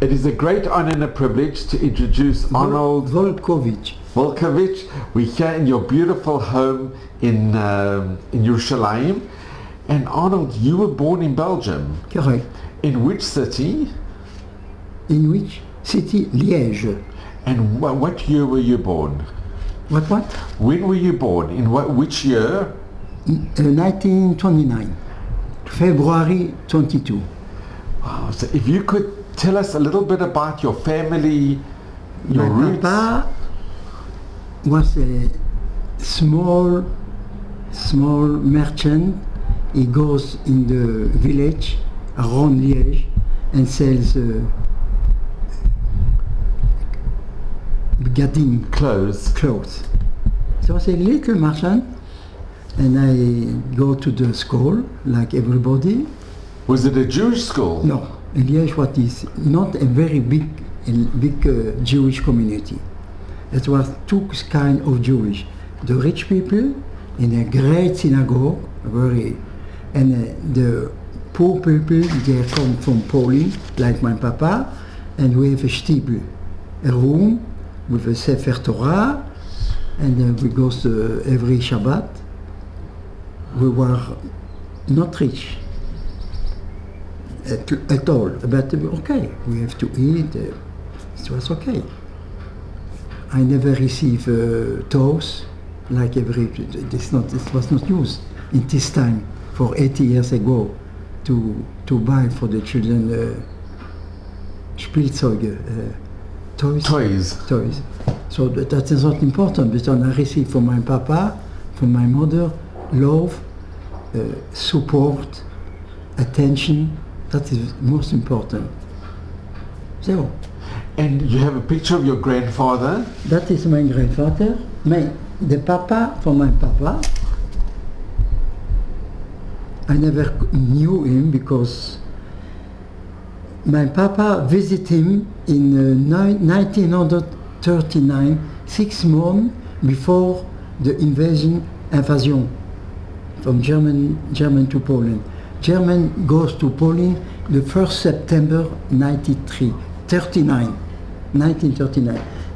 It is a great honor and a privilege to introduce Arnold Wolkowicz. Wolkowicz. We're here in your beautiful home in Jerusalem. And Arnold, you were born in Belgium. Correct. In which city? In which city? Liège. And what year were you born? What? When were you born? In which year? 1929. February 22. Wow. So if you could tell us a little bit about your family, your My roots. papa was a small merchant. He goes in the village around Liège and sells begading Clothes. So I was a little merchant, and I go to the school like everybody. Was it a Jewish school? No, in Liège, what is not a very big Jewish community. It was two kinds of Jewish. The rich people in a great synagogue, and the poor people, they come from Poland, like my papa, and we have a shtibel, a room with a Sefer Torah, and we go every Shabbat. We were not rich at all, but okay, we have to eat, it was okay. I never received toes, like it was not used in this time, for 80 years ago, to buy for the children Spielzeuge, toys. So that is not important, but I received from my papa, from my mother, love, support, attention. That is most important. So. And you have a picture of your grandfather? That is my grandfather. The papa for my papa, I never knew him because my papa visited him in 1939, 6 months before the invasion from German to Poland. German goes to Poland the 1st September 1939.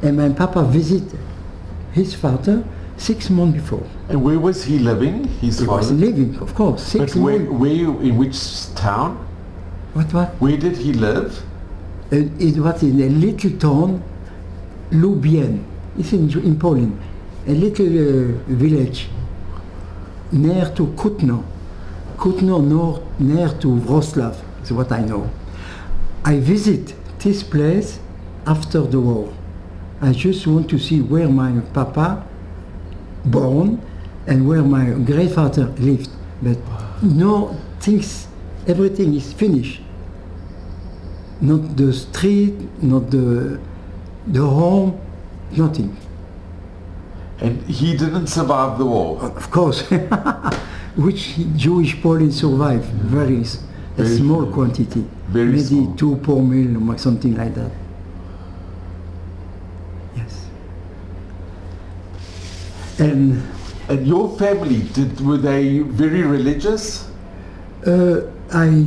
And my papa visited his father 6 months before. And where was he living? He was living, of course. But where, in which town? What? Where did he live? It was in a little town, Lublin. It's in Poland. A little village near to Kutno. Kutno north, near to Wrocław, is what I know. I visit this place after the war. I just want to see where my papa born and where my grandfather lived. But everything is finished. Not the street, not the home, nothing. And he didn't survive the war? Of course. Which Jewish Poland survived? Very small quantity. Maybe small. 2 per mil or something like that. Yes. And your family, were they very religious? I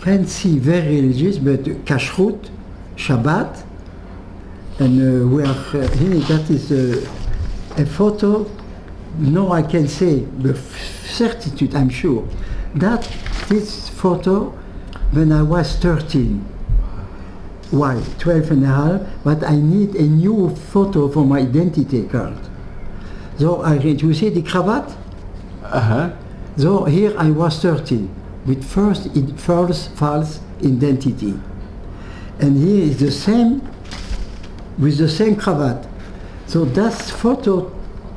can't see very religious, but kashrut, Shabbat, and we are here. That is a photo. No, I can say with certitude, I'm sure, that this photo when I was 13. Why? 12 and a half, but I need a new photo for my identity card. So you see the cravat? Uh-huh. So here I was 13, with false identity. And here is the same, with the same cravat. So that photo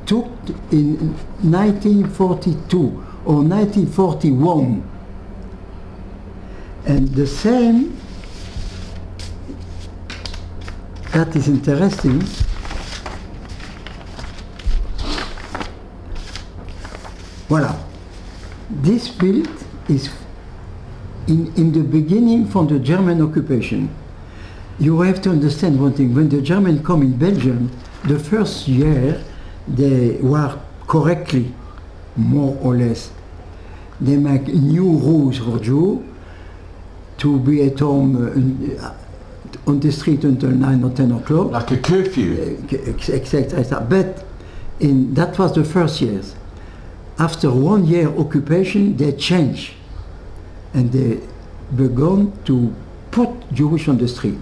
took in 1942 or 1941. And the same, that is interesting, voila. This build is in the beginning from the German occupation. You have to understand one thing, when the Germans come in Belgium, the first year they were correctly, more or less, they make new rules for Jews to be at home on the street until 9 or 10 o'clock. Like a curfew. Etc. But that was the first years. After 1 year occupation, they changed. And they began to put Jewish on the street.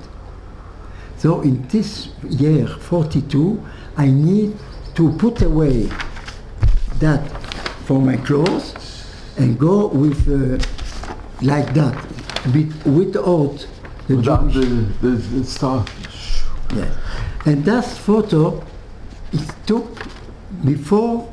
So in this year, 42, I need to put away that for my clothes and go with like that, without the Jewish. The star. Yeah. And that photo, it took before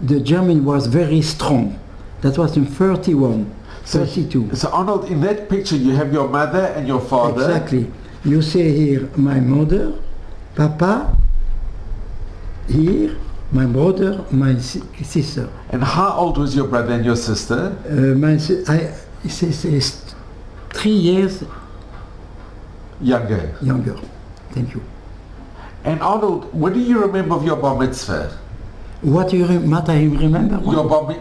the German was very strong. That was in 31, 32. So Arnold, in that picture you have your mother and your father. Exactly. You see here my mother, Papa, here my brother, my sister. And how old was your brother and your sister? It's 3 years Younger. younger. Thank you. And Arnold, what do you remember of your bar mitzvah? What I remember?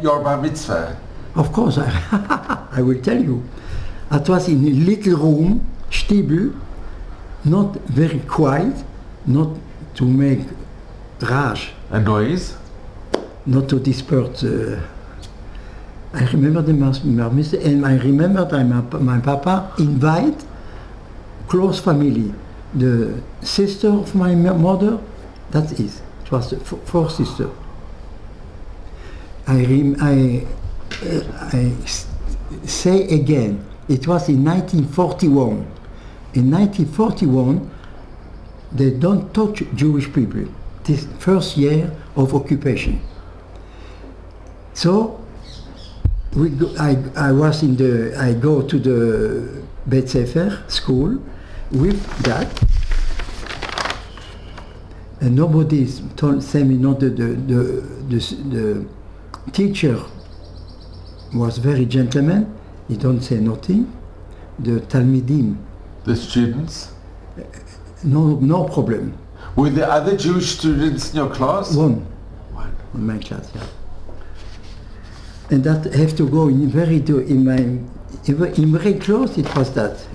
Your bar mitzvah. Of course, I will tell you. It was in a little room, stiebel, not very quiet, not to make rage. A noise? Not to disperse. I remember the mister, and I remember that my papa invite close family. The sister of my mother, that is. It was the four sisters. I say again, it was in 1941. In 1941, they don't touch Jewish people. This first year of occupation. So I go to the Beit Sefer school with that, and nobody said me not. The teacher was very gentleman. He don't say nothing. The Talmidim, the students, no problem. Were there other Jewish students in your class? One in my class, yeah. And that have to go in very close. It was that.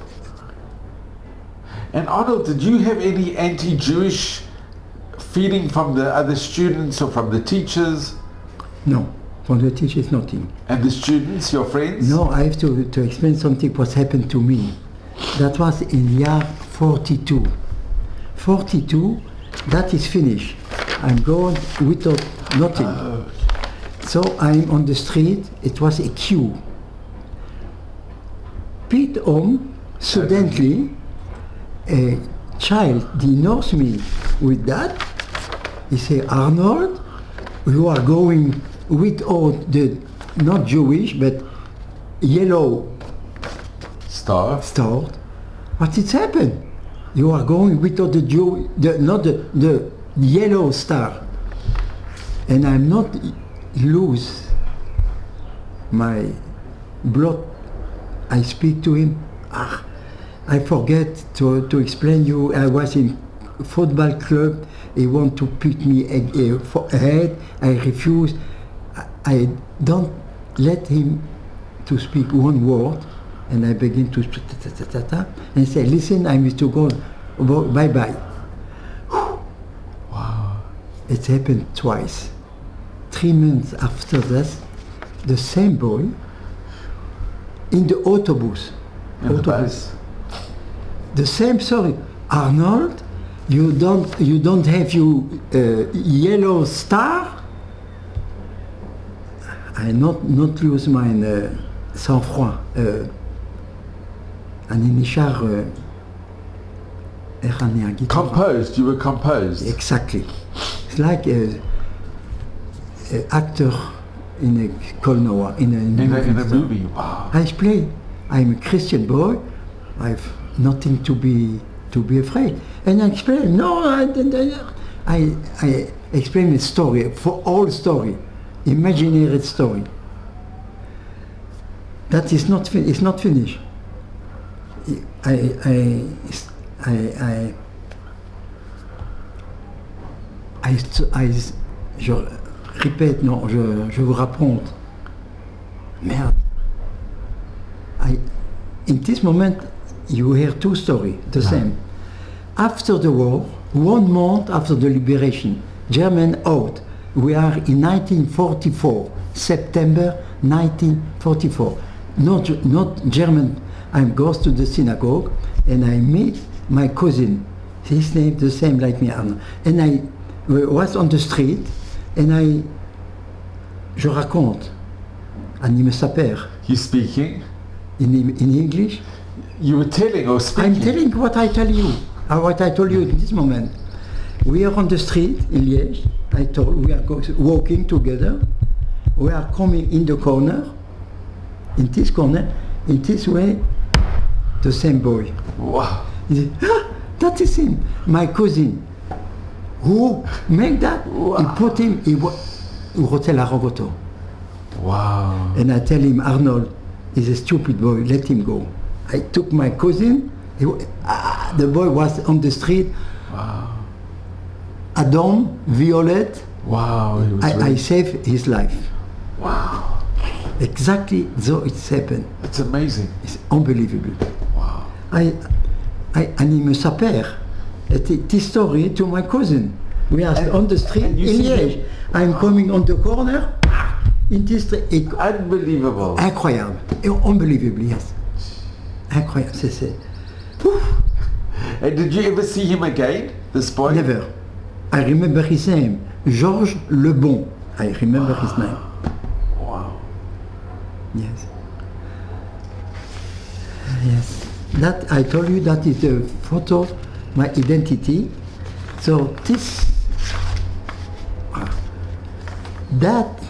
And Arnold, did you have any anti-Jewish feeling from the other students or from the teachers? No, from the teachers nothing. And the students, your friends? No, I have to explain something what happened to me. That was in year 42. 42, that is finished. I'm going without nothing. So I'm on the street, it was a queue. Suddenly, a child denotes me with that. He say, Arnold, you are going without the, not Jewish, but yellow star. What it's happened? You are going without the Jew, not the yellow star. And I'm not lose my blood. I speak to him. I forget to explain you. I was in football club. He want to put me ahead. I refuse. I don't let him to speak one word. And I begin to and say, listen, I need to go. Bye-bye. Wow. It happened twice. 3 months after that, the same boy in the autobus. The same story. Arnold, you don't have your yellow star? I not lose my sang-froid. Composed, you were composed. Exactly. It's like an actor in a Kolnoa, in a movie. Wow. I play. I'm a Christian boy. I've nothing to be afraid. And I explain. No, I explain a story for all story, imaginary story. That is not. It's not finished. Je répète, non, je vous raconte. Merde. In this moment, you hear two stories, the same. After the war, 1 month after the liberation, German out. We are in 1944, September 1944. Not German. I goes to the synagogue and I meet my cousin. His name the same like me, Arno. And I was on the street and je raconte. And il me s'appelle. You speaking? In English? You were telling or speaking? I'm telling what I tell you. What I told you in this moment. We are on the street in Liège. We are walking together. We are coming in the corner. In this corner, in this way, the same boy. Wow. He said, that is him, my cousin. Who made that? Wow. He put him au Hotel Aragoto. Wow. And I tell him, Arnold, he's a stupid boy, let him go. I took my cousin, the boy was on the street. Wow. Adam, Violet, Wow. It was I really- saved his life. Wow. Exactly so it's happened. It's amazing. It's unbelievable. Wow. And he me s'appelle. This story to my cousin. We are on the street and you in see Liège. I'm coming on the corner. In this street. Unbelievable. Incroyable. Unbelievable, yes. Incroyable, c'est. Ouf. And did you ever see him again, this boy? Never. I remember his name. Georges Lebon. I remember his name. Wow. Yes. Yes. That I told you that is a photo, my identity. So this, that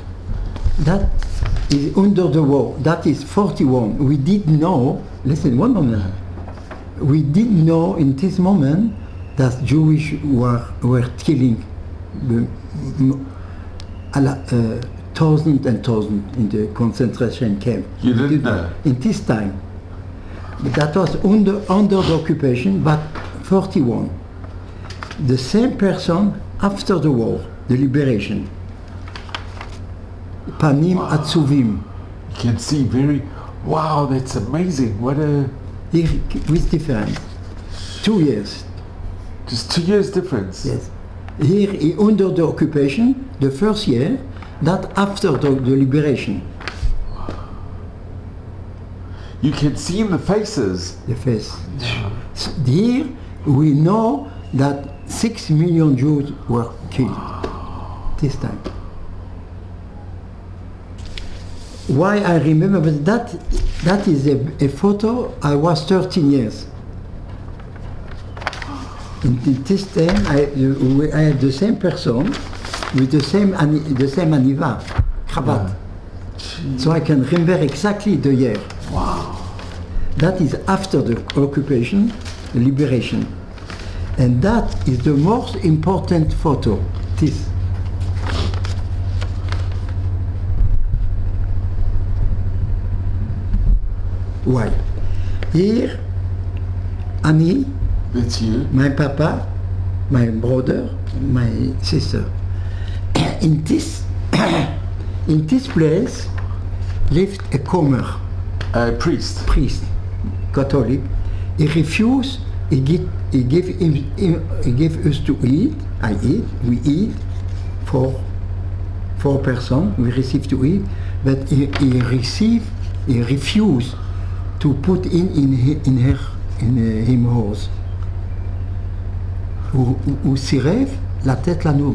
is under the war. That is 41. We didn't know. Listen, one moment. We didn't know in this moment that Jewish were killing thousands and thousands in the concentration camp. You didn't know? In this time. That was under the occupation, but 41. The same person after the war, the liberation. Panim Atzuvim. You can see very, wow, that's amazing. What a, Here with difference. 2 years. just 2 years difference. Yes. Here under the occupation, the first year, that after the liberation. You can see in the faces. The face. Here we know that 6 million Jews were killed this time. Why I remember that is a photo. I was 13 years. In this time I had the same person with the same aniva, cravat. So I can remember exactly the year. Wow. That is after the occupation, the liberation. And that is the most important photo, this. Why? Here, Annie, That's you. my papa, my brother, my sister. In this place lived a comer, A priest. priest, Catholic. He refused. He gave us to eat. We eat for 4 persons. We receive to eat, but he refused to put in him horse. הוא סירב לתת לנו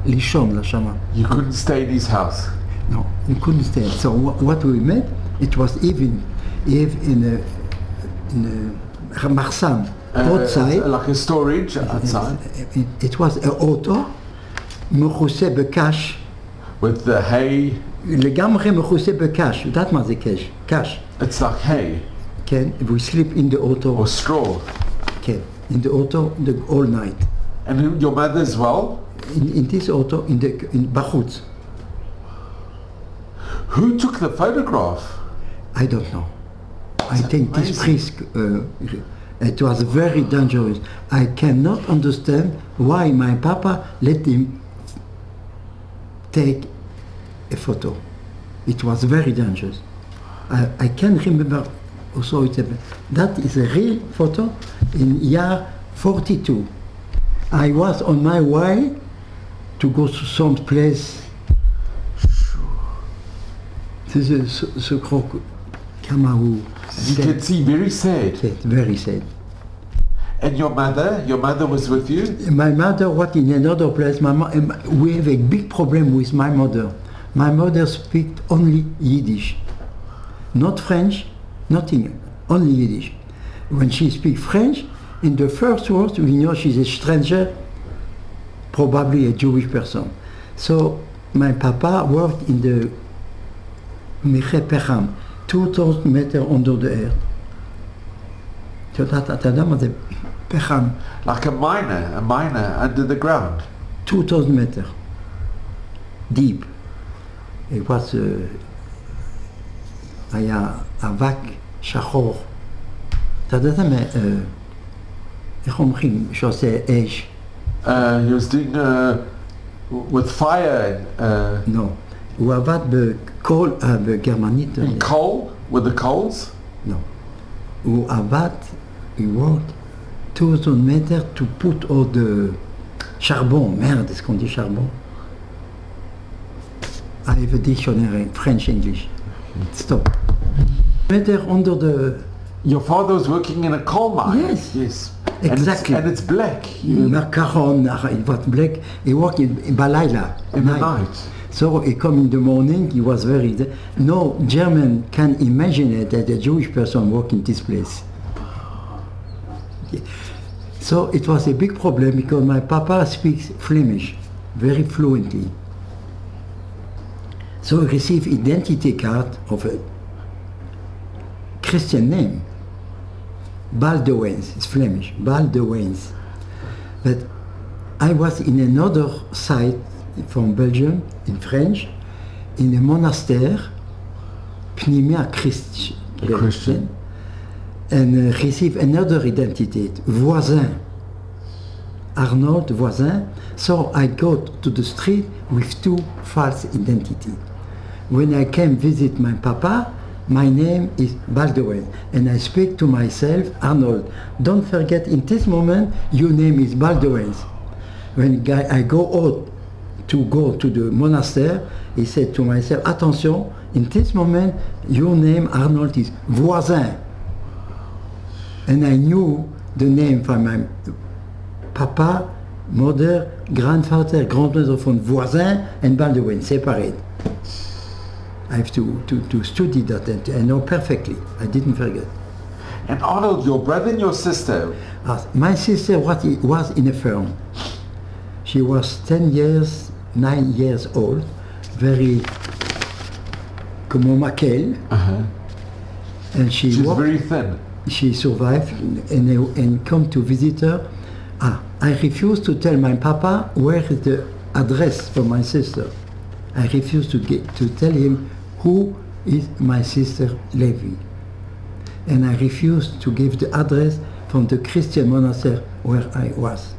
לישון לשמה. You couldn't stay in his house. No, we couldn't stay. So what we met, it was even in a mahsan outside. Like a storage outside. It was an auto, מכוסה בקש, With the hay. לגמרי מכוסה בקש. That was the cash. It's like hay כן, we sleep in the auto. or straw. כן, in the auto all night. And your mother as well? In this auto, in בחוץ. Who took the photograph? I don't know. I That's think this priest, it was very dangerous. I cannot understand why my papa let him take a photo. It was very dangerous. I can remember Also, that is a real photo in year 42. I was on my way to go to some place. This is ce gros Kamaru. You can see very sad. Very sad. And your mother was with you? My mother was in another place. We have a big problem with my mother. My mother speaks only Yiddish. Not French, nothing, only Yiddish. When she speaks French, in the first words, we know she's a stranger, probably a Jewish person. So my papa worked in the Miche Pecham, 2,000 meters under the earth. So that was a Pecham. Like a miner under the ground. 2,000 meters, deep. It was היה אבק שחור. אתה יודע מה, איך אומרים שעושה אש? He was doing with fire. No. הוא עבד בקול, בגרמנית. In coal? With the coals? No. הוא עבד, he worked 2,000 meters to put all the charbon. Merde, est-ce qu'on dit charbon? I have a dictionary, French, English. Stop. Meter under the... Your father was working in a coal mine? Yes. And Exactly. it's black. Macaron, it was black. He worked in Balayla. In the night. So he come in the morning, he was very... No German can imagine it that a Jewish person work in this place. So it was a big problem because my papa speaks Flemish very fluently. So he received identity card of a Christian name. Baldewens, it's Flemish, Baldewens. But I was in another site from Belgium, in French, in a monastery, Pnimia Christian, and received another identity, Voisin, Arnold Voisin. So I go to the street with two false identities. When I came visit my papa, my name is Baldwin, and I speak to myself, Arnold, don't forget in this moment your name is Baldwin. When I go out to go to the monastery, he said to myself, attention, in this moment your name Arnold is Voisin. And I knew the name from my papa, mother, grandfather, grandmother from Voisin and Baldwin, separate. I have to study that and I know perfectly. I didn't forget. And Arnold, your brother and your sister? My sister was in a firm. She was 9 years old, very como Maquel. And she was very thin. She survived and come to visit her. I refused to tell my papa where is the address for my sister. I refused to tell him who is my sister Levi. And I refused to give the address from the Christian monastery where I was.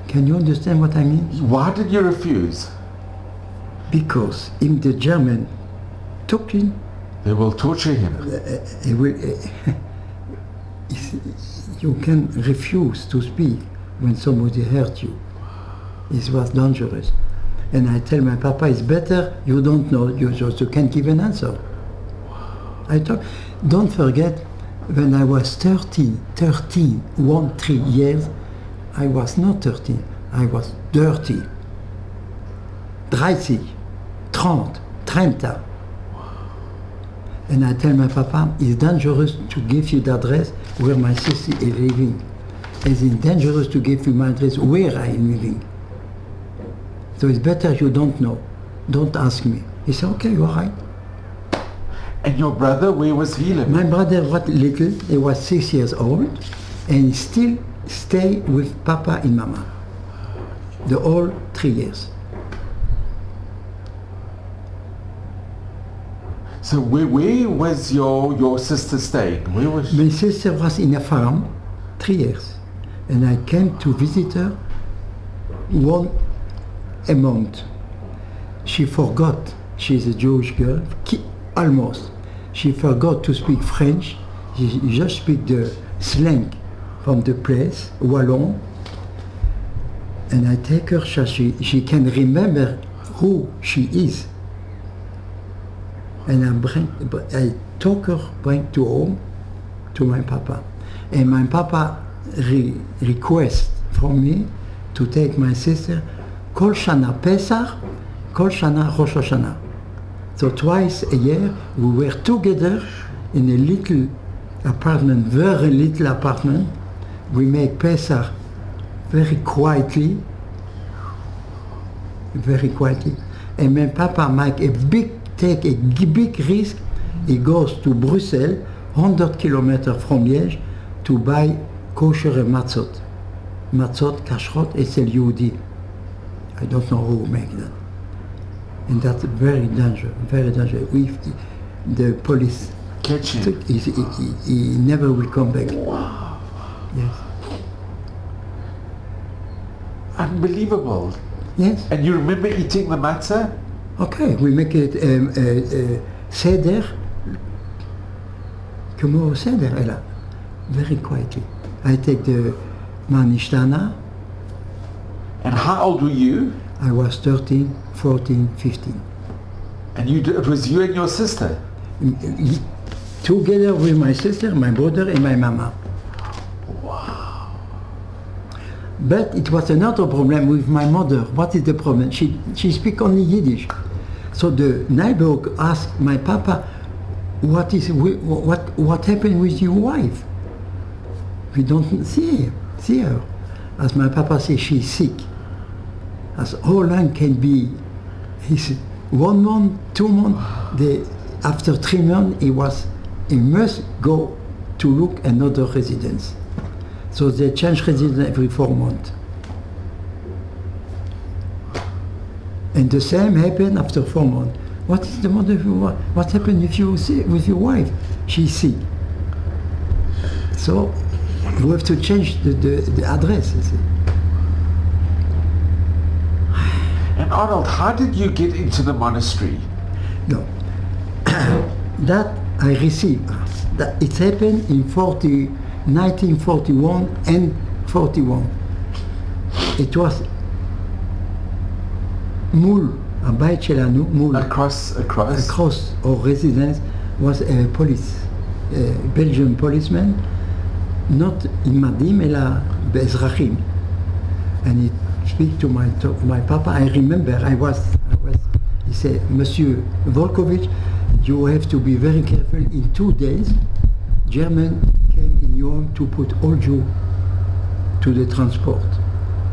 Can you understand what I mean? Why did you refuse? Because in the German talking, they will torture him. You can refuse to speak when somebody hurt you. It was dangerous. And I tell my papa, it's better you don't know, you can't give an answer. I told, don't forget, when I was 13 years, I was not 13, I was 30. 30. And I tell my papa, it's dangerous to give you the address where my sister is living. It's dangerous to give you my address where I am living. So it's better you don't know. Don't ask me. He said, okay, you're right. And your brother, where was he living? My brother was little, he was 6 years old, and he still stay with Papa and Mama. The whole 3 years. So where was your sister staying? Where was she? My sister was in a farm 3 years, and I came to visit her a month. She forgot she's a Jewish girl, almost. she forgot to speak French. She just speak the slang from the place, Wallon. And I take her so she can remember who she is. And I took her bring to home to my papa. And my papa request from me to take my sister Kol Shana Pesach, Kol Shana Rosh Hashanah. So twice a year we were together in a little apartment, very little apartment. We make Pesach very quietly. And my papa take a big risk. He goes to Brussels, 100 kilometers from Liège, to buy kosher matzot. Matzot, kashrot, it's a Yehudi. I don't know who make that. And that's very dangerous, very dangerous. If the police catch him, he never will come back. Wow. Yes. Unbelievable. Yes. And you remember eating the matzah? Okay, we make it seder, כמו seder, אלא, very quietly. I take the manishtana. And how old were you? I was 13, 14, 15. And it was you and your sister? Together with my sister, my brother and my mama. Wow. But it was another problem with my mother. What is the problem? She speaks only Yiddish. So the neighbor asked my papa, what happened with your wife? We don't see her. As my papa says, she's sick. As how long can be? He said, 1 month, 2 months. After 3 months, he must go to look another residence. So they change residence every 4 months. And the same happened after 4 months. What is the matter with your wife? What happened with your wife? She's sick. So we have to change the address. You see. And Arnold, how did you get into the monastery? No. That I received. That it happened in 1941 and 41. It was מול הבית שלנו, מול across our residence was a Belgian policeman, not in מדים אלא באזרחים. And he speak to my papa. I remember he said, Monsieur Wolkowicz, you have to be very careful. In 2 days, German came in your home to put all you to the transport.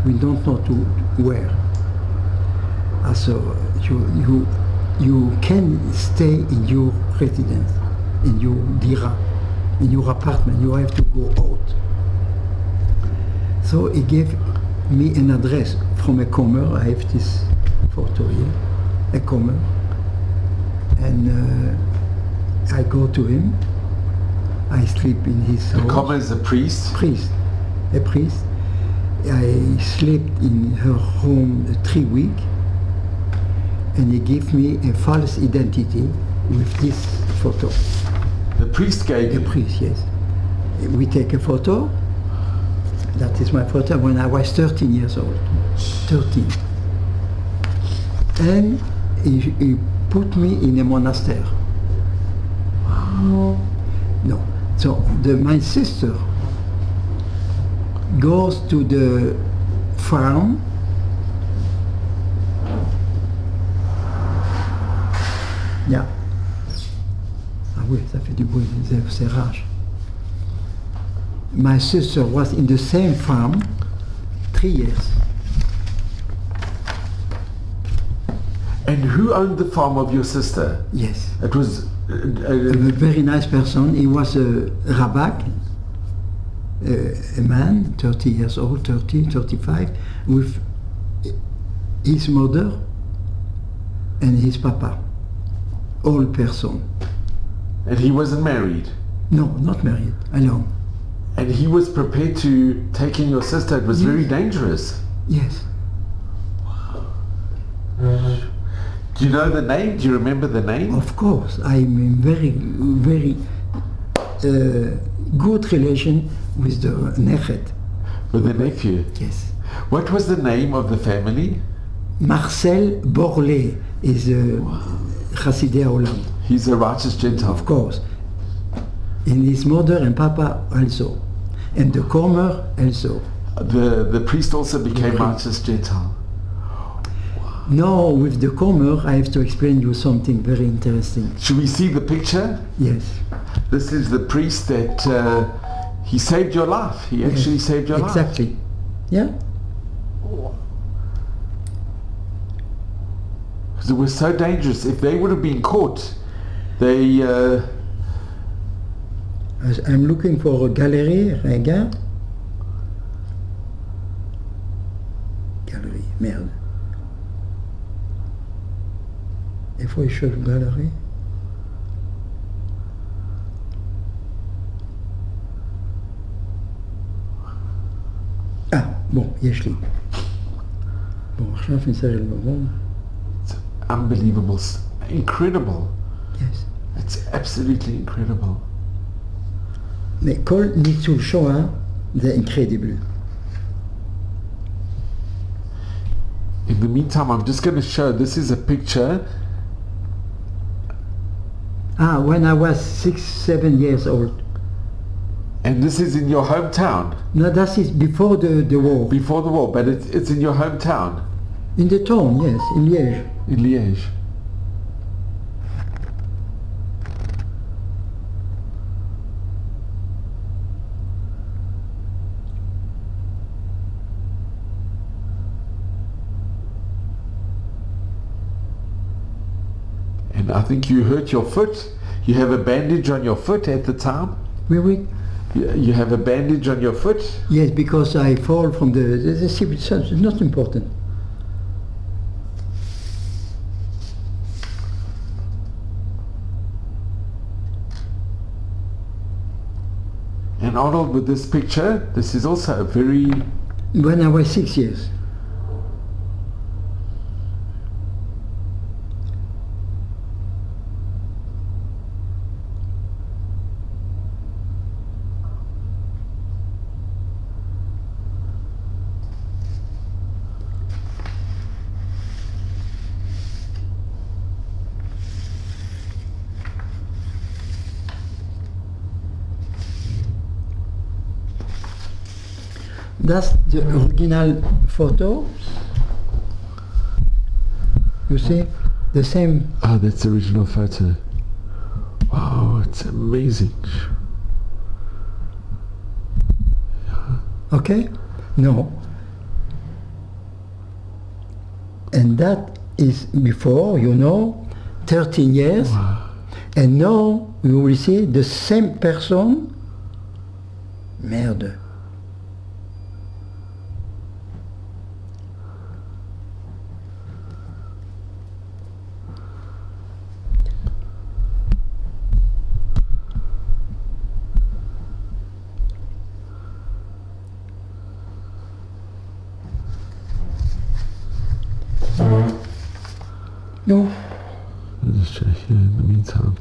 We don't know to where. So you can stay in your residence, in your dira, in your apartment. You have to go out. So he gave me an address from a commer. I have this photo here, a commer. And I go to him. I sleep in his house. The commer is a priest? A priest. I slept in her home 3 weeks. And he gave me a false identity with this photo. The priest gave you? The priest, yes. We take a photo. That is my photo when I was 13 years old. 13. And he put me in a monastery. No. So my sister goes to the farm. Yeah. Ah oui, ça fait du bruit, c'est rage. My sister was in the same farm 3 years. And who owned the farm of your sister? Yes. It was a very nice person. He was a rabbak, a man, 30 years old, 30, 35, with his mother and his papa. Old person. And he wasn't married? No, not married, alone. And he was prepared to take in your sister. It was very dangerous. Yes. Wow. Do you know the name? Do you remember the name? Of course, I'm in very good relation with the Nechet. With the nephew? Yes. What was the name of the family? Marcel Borlée is a Chassidei Olam, He's a righteous Gentile. of course. And his mother and papa also. And the Comer also. The priest also became priest. righteous Gentile. Now with the Comer, I have to explain you something very interesting. Should we see the picture? Yes. This is the priest that he saved your life. He actually saved your life. Exactly. Yeah? Because it was so dangerous. If they would have been caught, they... I'm looking for a galerie, regarde. Galerie, merde. Il faut que je cherche galerie. Ah, bon, יש לי. bon, עכשיו נצטרך לבוא. It's unbelievable. Incredible. Yes. It's absolutely incredible. Mais כל ניצול שואה זה incredible. In the meantime, I'm just going to show, this is a picture. Ah, when I was 6-7 years old. And this is in your hometown. No, that is before the war. Before the war, but it's in your hometown. In the town, yes, in Liège. In Liège. And I think you hurt your foot. You have a bandage on your foot at the time. Oui. You have a bandage on your foot. Yes, because I fall from the civil service. It's not important. And Arnold, with this picture, this is also a very... When I was 6 years. That's the original photo. You see? The same. Oh, that's the original photo. Wow, it's amazing. Okay? No. And that is before, 13 years. Wow. And now you will see the same person. Merde. No. I'll just check here in the meantime.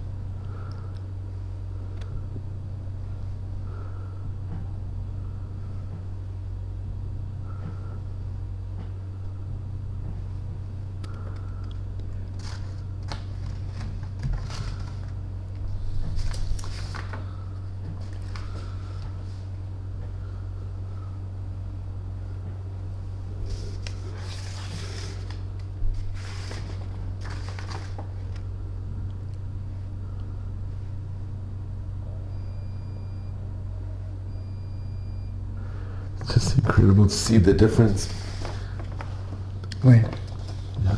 It's just incredible to see the difference. Oui. Yeah.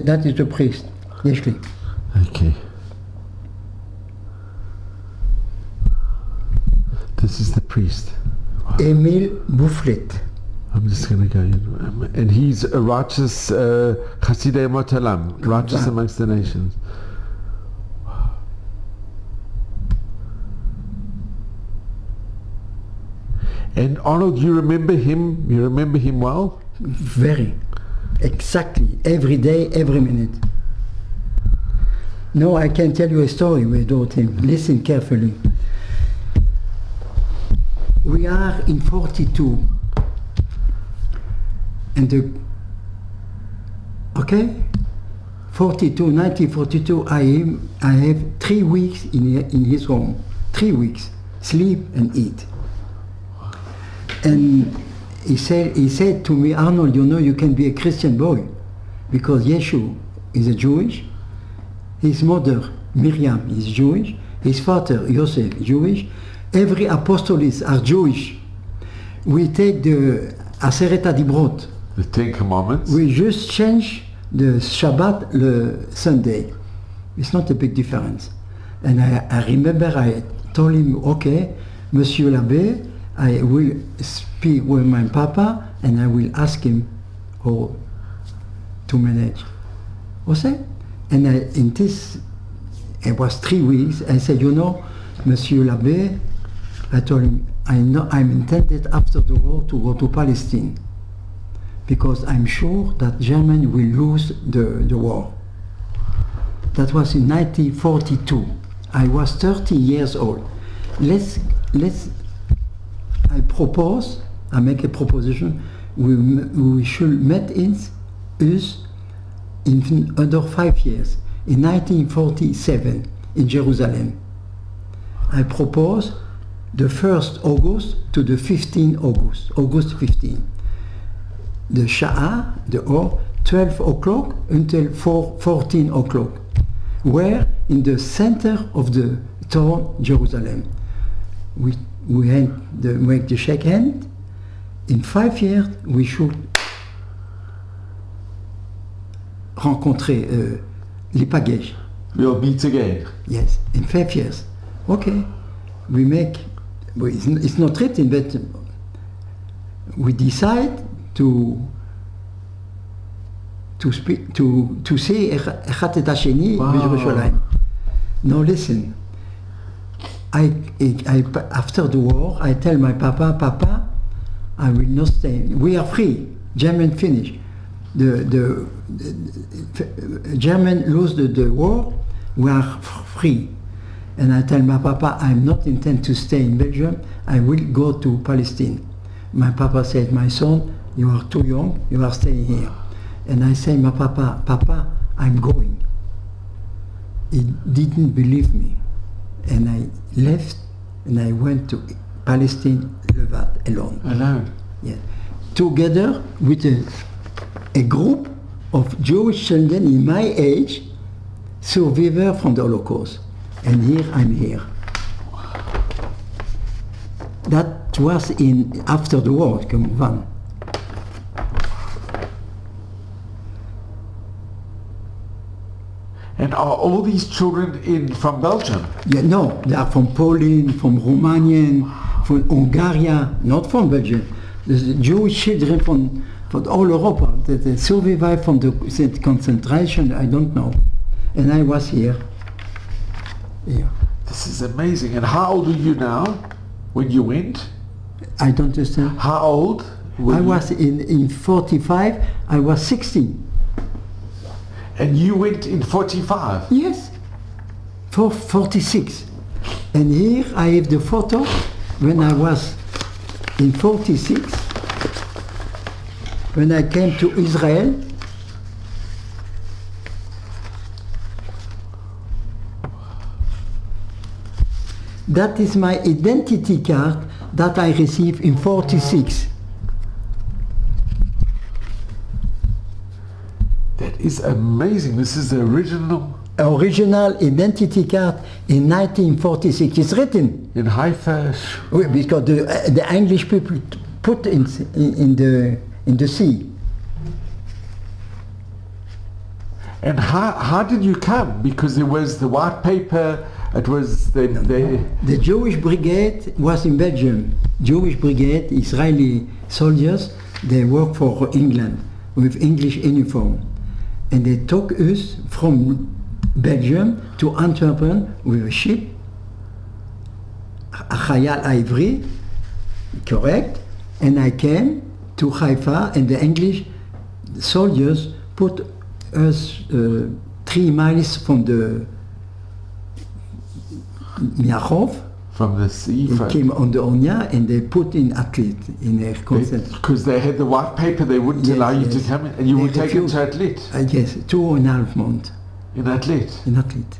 That is the priest. יש לי. Okay. This is the priest. Wow. Emil Boufflet. I'm just going to go in. And he's a righteous Chasidei Motalam, righteous amongst the nations. And Arnold, you remember him? You remember him well? Very. Exactly. Every day, every minute. No, I can tell you a story without him. Listen carefully. We are in 42. And okay? 1942, I have 3 weeks in his home. 3 weeks. Sleep and eat. And he said to me, Arnold, you know you can be a Christian boy because Yeshua is a Jewish, his mother Miriam is Jewish, his father Yosef Jewish, every apostles are Jewish. We take the Aseret Adibrot. The Ten Commandments. We just change the Shabbat the Sunday. It's not a big difference. And I remember I told him, okay, Monsieur l'Abbé, I will speak with my papa and I will ask him how to manage. Okay? And in this, it was 3 weeks, I said, you know, Monsieur l'Abbé, I told him, I'm intended after the war to go to Palestine because I'm sure that Germany will lose the war. That was in 1942. I was 30 years old. I make a proposition, we should meet us in under 5 years, in 1947, in Jerusalem. I propose the 1st August to the 15th August, August 15. The Sha'ah, the hour, 12 o'clock until 14 o'clock. Where? In the center of the town, Jerusalem. We make the shake hand. In 5 years, we should rencontrer les pagages. We'll meet again. Yes, in 5 years. Okay, we make. Well, it's not written, but we decide to speak to say Echat et Hasheni b'Yerushalayim. Now listen. I after the war, I tell my Papa, I will not stay. We are free. German finish. The German lose the war. We are free. And I tell my Papa, I'm not intend to stay in Belgium. I will go to Palestine. My Papa said, my son, you are too young. You are staying here. And I say, my Papa, I'm going. He didn't believe me. And I left and I went to Palestine, Levat, alone. Alone? Yeah. Together with a group of Jewish children in my age, survivors from the Holocaust. And here I'm here. That was after the war, כמובן. And are all these children from Belgium? Yeah, no, they are from Poland, from Romania, from Hungary, not from Belgium. The Jewish children from all Europe that survived from the concentration, I don't know. And I was here. Yeah. This is amazing. And how old were you now when you went? I don't understand. How old? I was in 45, I was 16. And you went in 45? Yes, for 46. And here I have the photo when I was in 46, when I came to Israel. That is my identity card that I received in 46. That is amazing. This is the original Identity card in 1946. It's written in Haifa. Because the English people put in the sea. And how did you come? Because there was the white paper It was The Jewish brigade was in Belgium. Jewish brigade, Israeli soldiers, they work for England with English uniform. And they took us from Belgium to Antwerp with a ship, Chayal Ivry, correct, and I came to Haifa, and the English soldiers put us 3 miles from the Miachov. From the sea. They came on the Onya, and they put in Atlit, in a concert. Because they had the white paper, they wouldn't allow you to come in, and you were taken to Atlit. Yes, 2.5 months. In Atlit. In Atlit.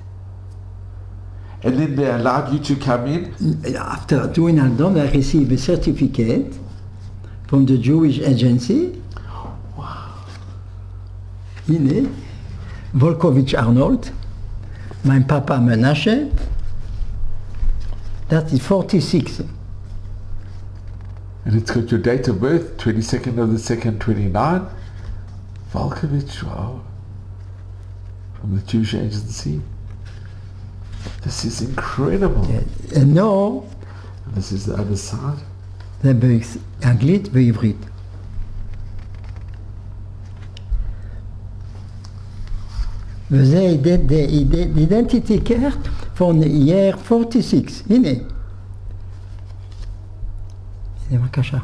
And then they allowed you to come in? After 2.5 months, I received a certificate from the Jewish agency. Wow. Wolkowicz Arnold, my Papa Menashe. That is 46. And it's got your date of birth, 22nd of the 2nd, 29. Wolkowicz, wow. From the Jewish agency. This is incredible. Yeah. And now, and this is the other side. זה באנגלית ועברית. וזה identity card from year 46. הנה. הנה בבקשה.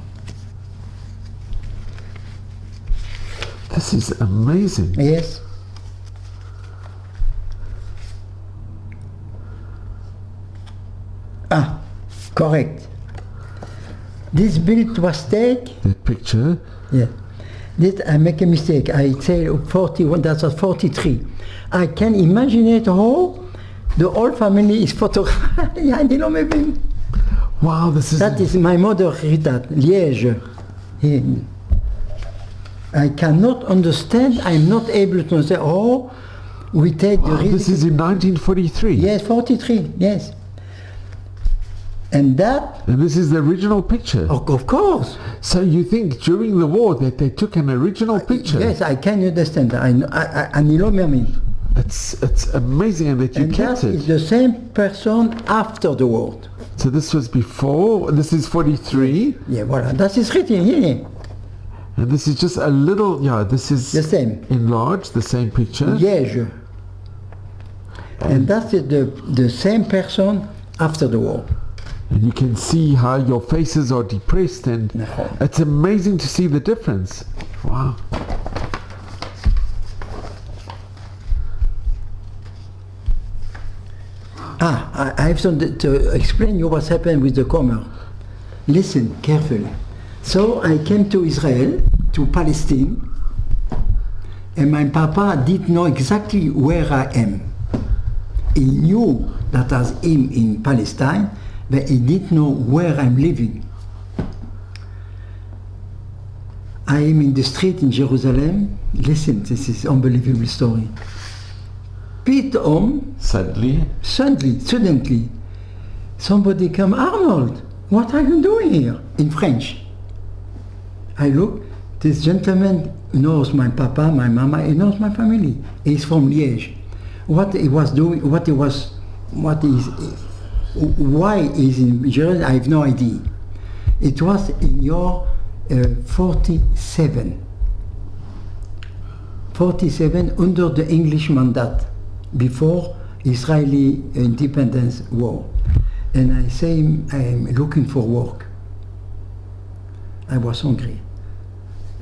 This is amazing. Yes. Correct. This bill was taken. That picture. Yeah. Did I make a mistake? I say 41, that was 43. I can imagine it how the whole family is photographed. Wow, this is... That is my mother, Rita, Liège. I cannot understand, I'm not able to understand, oh, we take wow, the... This is in 1943? Yes, 43, yes. And that... And this is the original picture? Of course. So you think during the war that they took an original picture? Yes, I can understand that. אני לא מאמין. It's amazing and that you kept it. And that is the same person after the war. So this was before, this is 43? Yeah, voilà, that is written here. And this is just a little, yeah, this is the same. Enlarged, the same picture. Liège. And that is the same person after the war. And you can see how your faces are depressed, and it's amazing to see the difference. Wow. I have something to explain you what's happened with the Comer. Listen carefully. So I came to Israel, to Palestine, and my papa didn't know exactly where I am. He knew that I was in Palestine, but he didn't know where I'm living. I am in the street in Jerusalem. Listen, this is an unbelievable story. פתאום, suddenly, somebody come, Arnold, what are you doing here? In French. I look, this gentleman knows my papa, my mama, he knows my family. He's from Liège. What he was doing, why he's in Jerusalem, I have no idea. It was in year 47 under the English mandate, before Israeli independence war. And I say, I'm looking for work. I was hungry.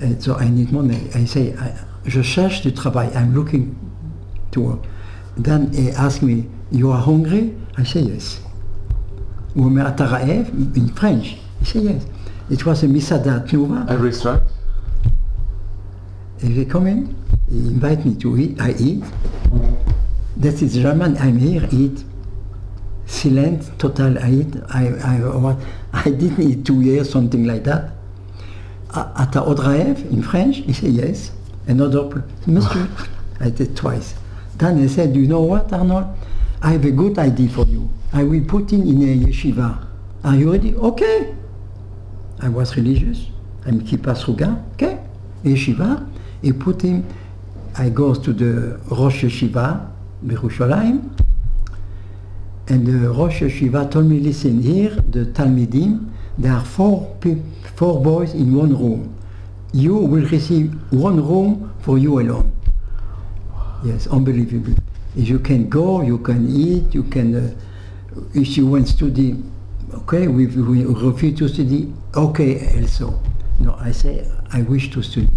And so I need money. I say, je cherche du travail. I'm looking to work. Then he asked me, you are hungry? I say, yes. אתה רעב? In French. I say, yes. It was a Misada Tnuva. A restaurant? He come in, he invite me to eat, I eat. That is German, I'm here, eat. Silent, total, I eat. I didn't eat 2 years, something like that. At עוד רעב, in French, he said yes. Another, Monsieur, I did twice. Then he said, you know what, Arnold? I have a good idea for you. I will put him in a yeshiva. Are you ready? Okay. I was religious. I'm Kippa Sruga. Okay. Yeshiva. He put him, I go to the Rosh Yeshiva, Yerushalayim. And the Rosh Yeshiva told me, listen, here, the Talmidim, there are four boys in one room. You will receive one room for you alone. Yes, unbelievable. You can go, you can eat, you can, if you want to study, okay, we refuse to study, okay, also. No, I say, I wish to study.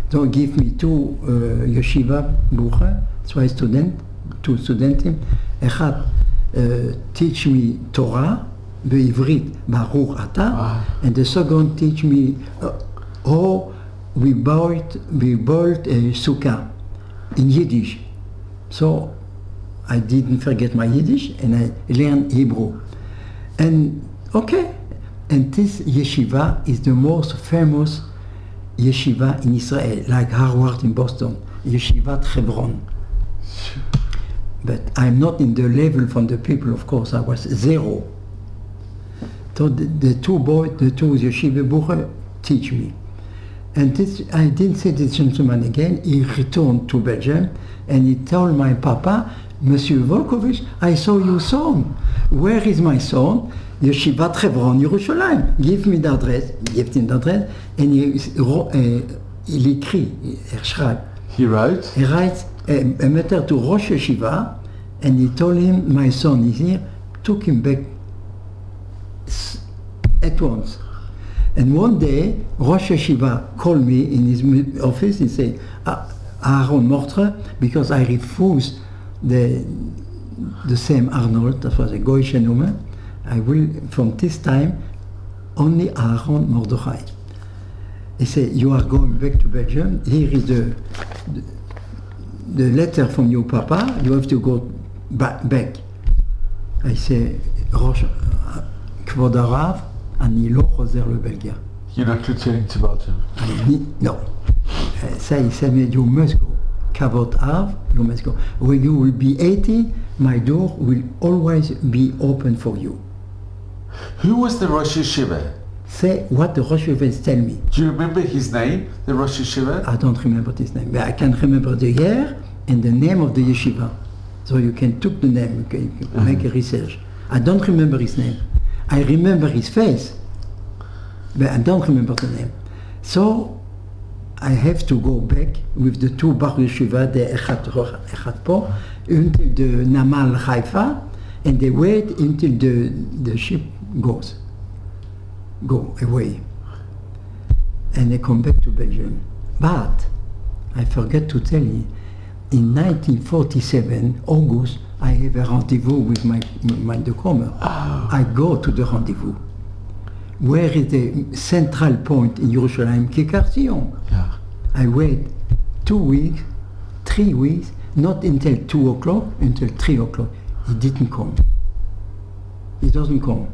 Don't give me two yeshiva bucher, two studenten. אחד, teach me Torah, בעברית, ברוך אתה, and the second teach me how we built a sukkah in Yiddish. So I didn't forget my Yiddish and I learned Hebrew. And okay, and this yeshiva is the most famous yeshiva in Israel, like Harvard in Boston, Yeshivat Hebron. But I'm not in the level from the people, of course, I was zero. So the two yeshiva bucher teach me. And this, I didn't see this gentleman again. He returned to Belgium and he told my papa, Monsieur Wolkowicz, I saw your son. Where is my son? Yeshivat Hebron, Yerushalayim. Give me the address. Give him the address. And il écrit, schreibt. He wrote? He writes a letter to Rosh Yeshiva and he told him, my son is here. Took him back at once. And one day, Rosh Yeshiva called me in his office and said, Aaron Mortre, because I refused the same Arnold, that was a Goyish Name, I will, from this time, only Aaron Mordechai. He said, you are going back to Belgium, here is the letter from your papa, you have to go back. I say, Rosh, כבוד הרב, אני לא חוזר לבלגיה. You're not returning to Belgium? No. He said, you must go. Kavod Av, you must go. When you will be 80, my door will always be open for you. Who was the Rosh Yeshiva? Say what the Rosh Yeshiva tell me. Do you remember his name, the Rosh Yeshiva? I don't remember his name, but I can remember the year and the name of the yeshiva. So you can take the name, you can make a research. I don't remember his name. I remember his face, but I don't remember the name. So I have to go back with the two Bar Yeshiva, the Echad Po, until the Namal Haifa, and they wait until the ship go away. And they come back to Belgium. But I forget to tell you, in 1947, August, I have a rendezvous with my newcomer. Oh. I go to the rendezvous. Where is the central point in Yerushalayim? Kikar Zion. Yeah. I wait 2 weeks, 3 weeks, not until 2 o'clock, until 3 o'clock. He didn't come. He doesn't come.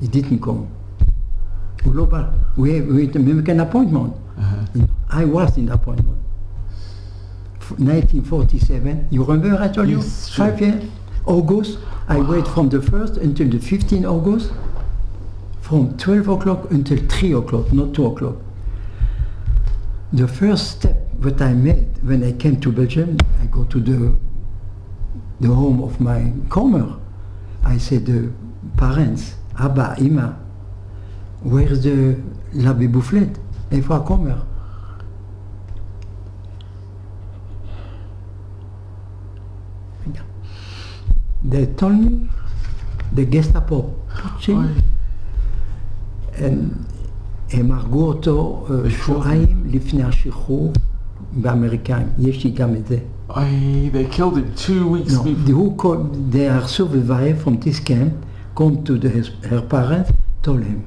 He didn't come. We make an appointment. Uh-huh. I was in the appointment. 1947, you remember I told you? 5 years? August, I wait from the 1st until the 15th August, from 12 o'clock until 3 o'clock, not 2 o'clock. The first step that I made when I came to Belgium, I go to the home of my comer. I said, the parents, Abba, Ima, where's the l'Abbé Boufflet? Ifa comer. They told me the Gestapo put him and הם הרגו אותו שבועיים לפני השחרור באמריקאים. יש לי גם את זה. They killed him 2 weeks before. They are survivors from this camp, come to her parents, told him.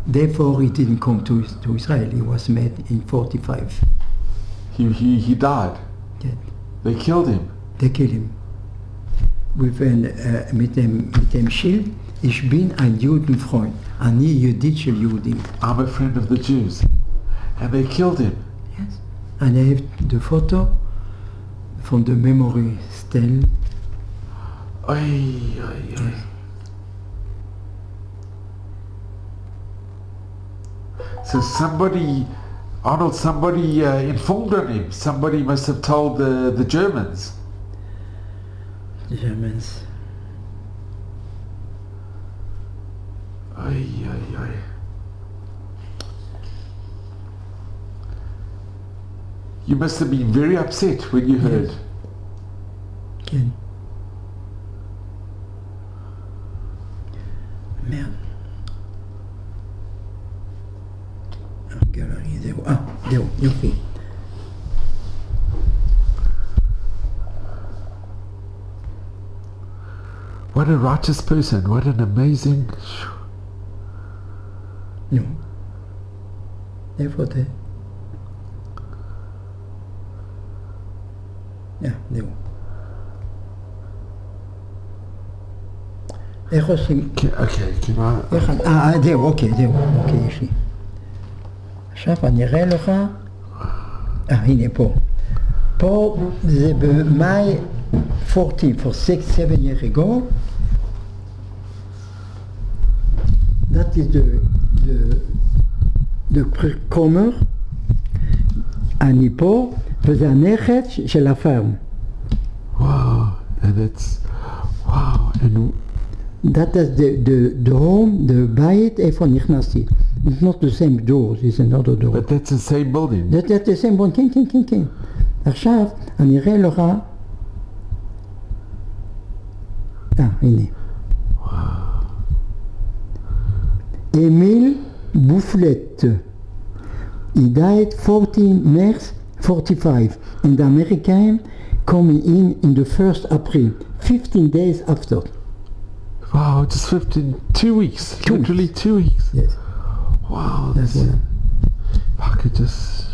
Therefore he didn't come to Israel. He was made in 45. He died. Yeah. They killed him. They killed him. Mit dem Schild, ich bin ein Judenfreund, אני ידיד של יהודים. I'm a friend of the Jews. And they killed him. Yes. And I have the photo from the memory stele. So somebody informed on him. Somebody must have told the Germans. The Germans. Ay, ay, ay. You must have been very upset when you heard. כן. מerde. גלרי, זהו. זהו, יופי. What a righteous person. What an amazing... נו. איפה אתה? זהו. איך עושים? אוקיי, כמעט... זהו, אוקיי, יש לי. עכשיו אני אראה לך, הנה פה. פה זה במאי 14, for 6-7 years ago. Dat is de kommer. אני פה, וזה הנכד של הפארם. וואו, וואו, Dat is de home, de בית, איפה נכנסתי. It's not the same doors, it's another door. But that's the same building. That's the same building, כן. עכשיו, אני אראה לך... הנה. אמיל בופלט. He died 14 March 45, and the American coming in the 1st April, 15 days after. Wow, just 2 weeks. Literally weeks. 2 weeks. Yes. Wow, that's... If I could just...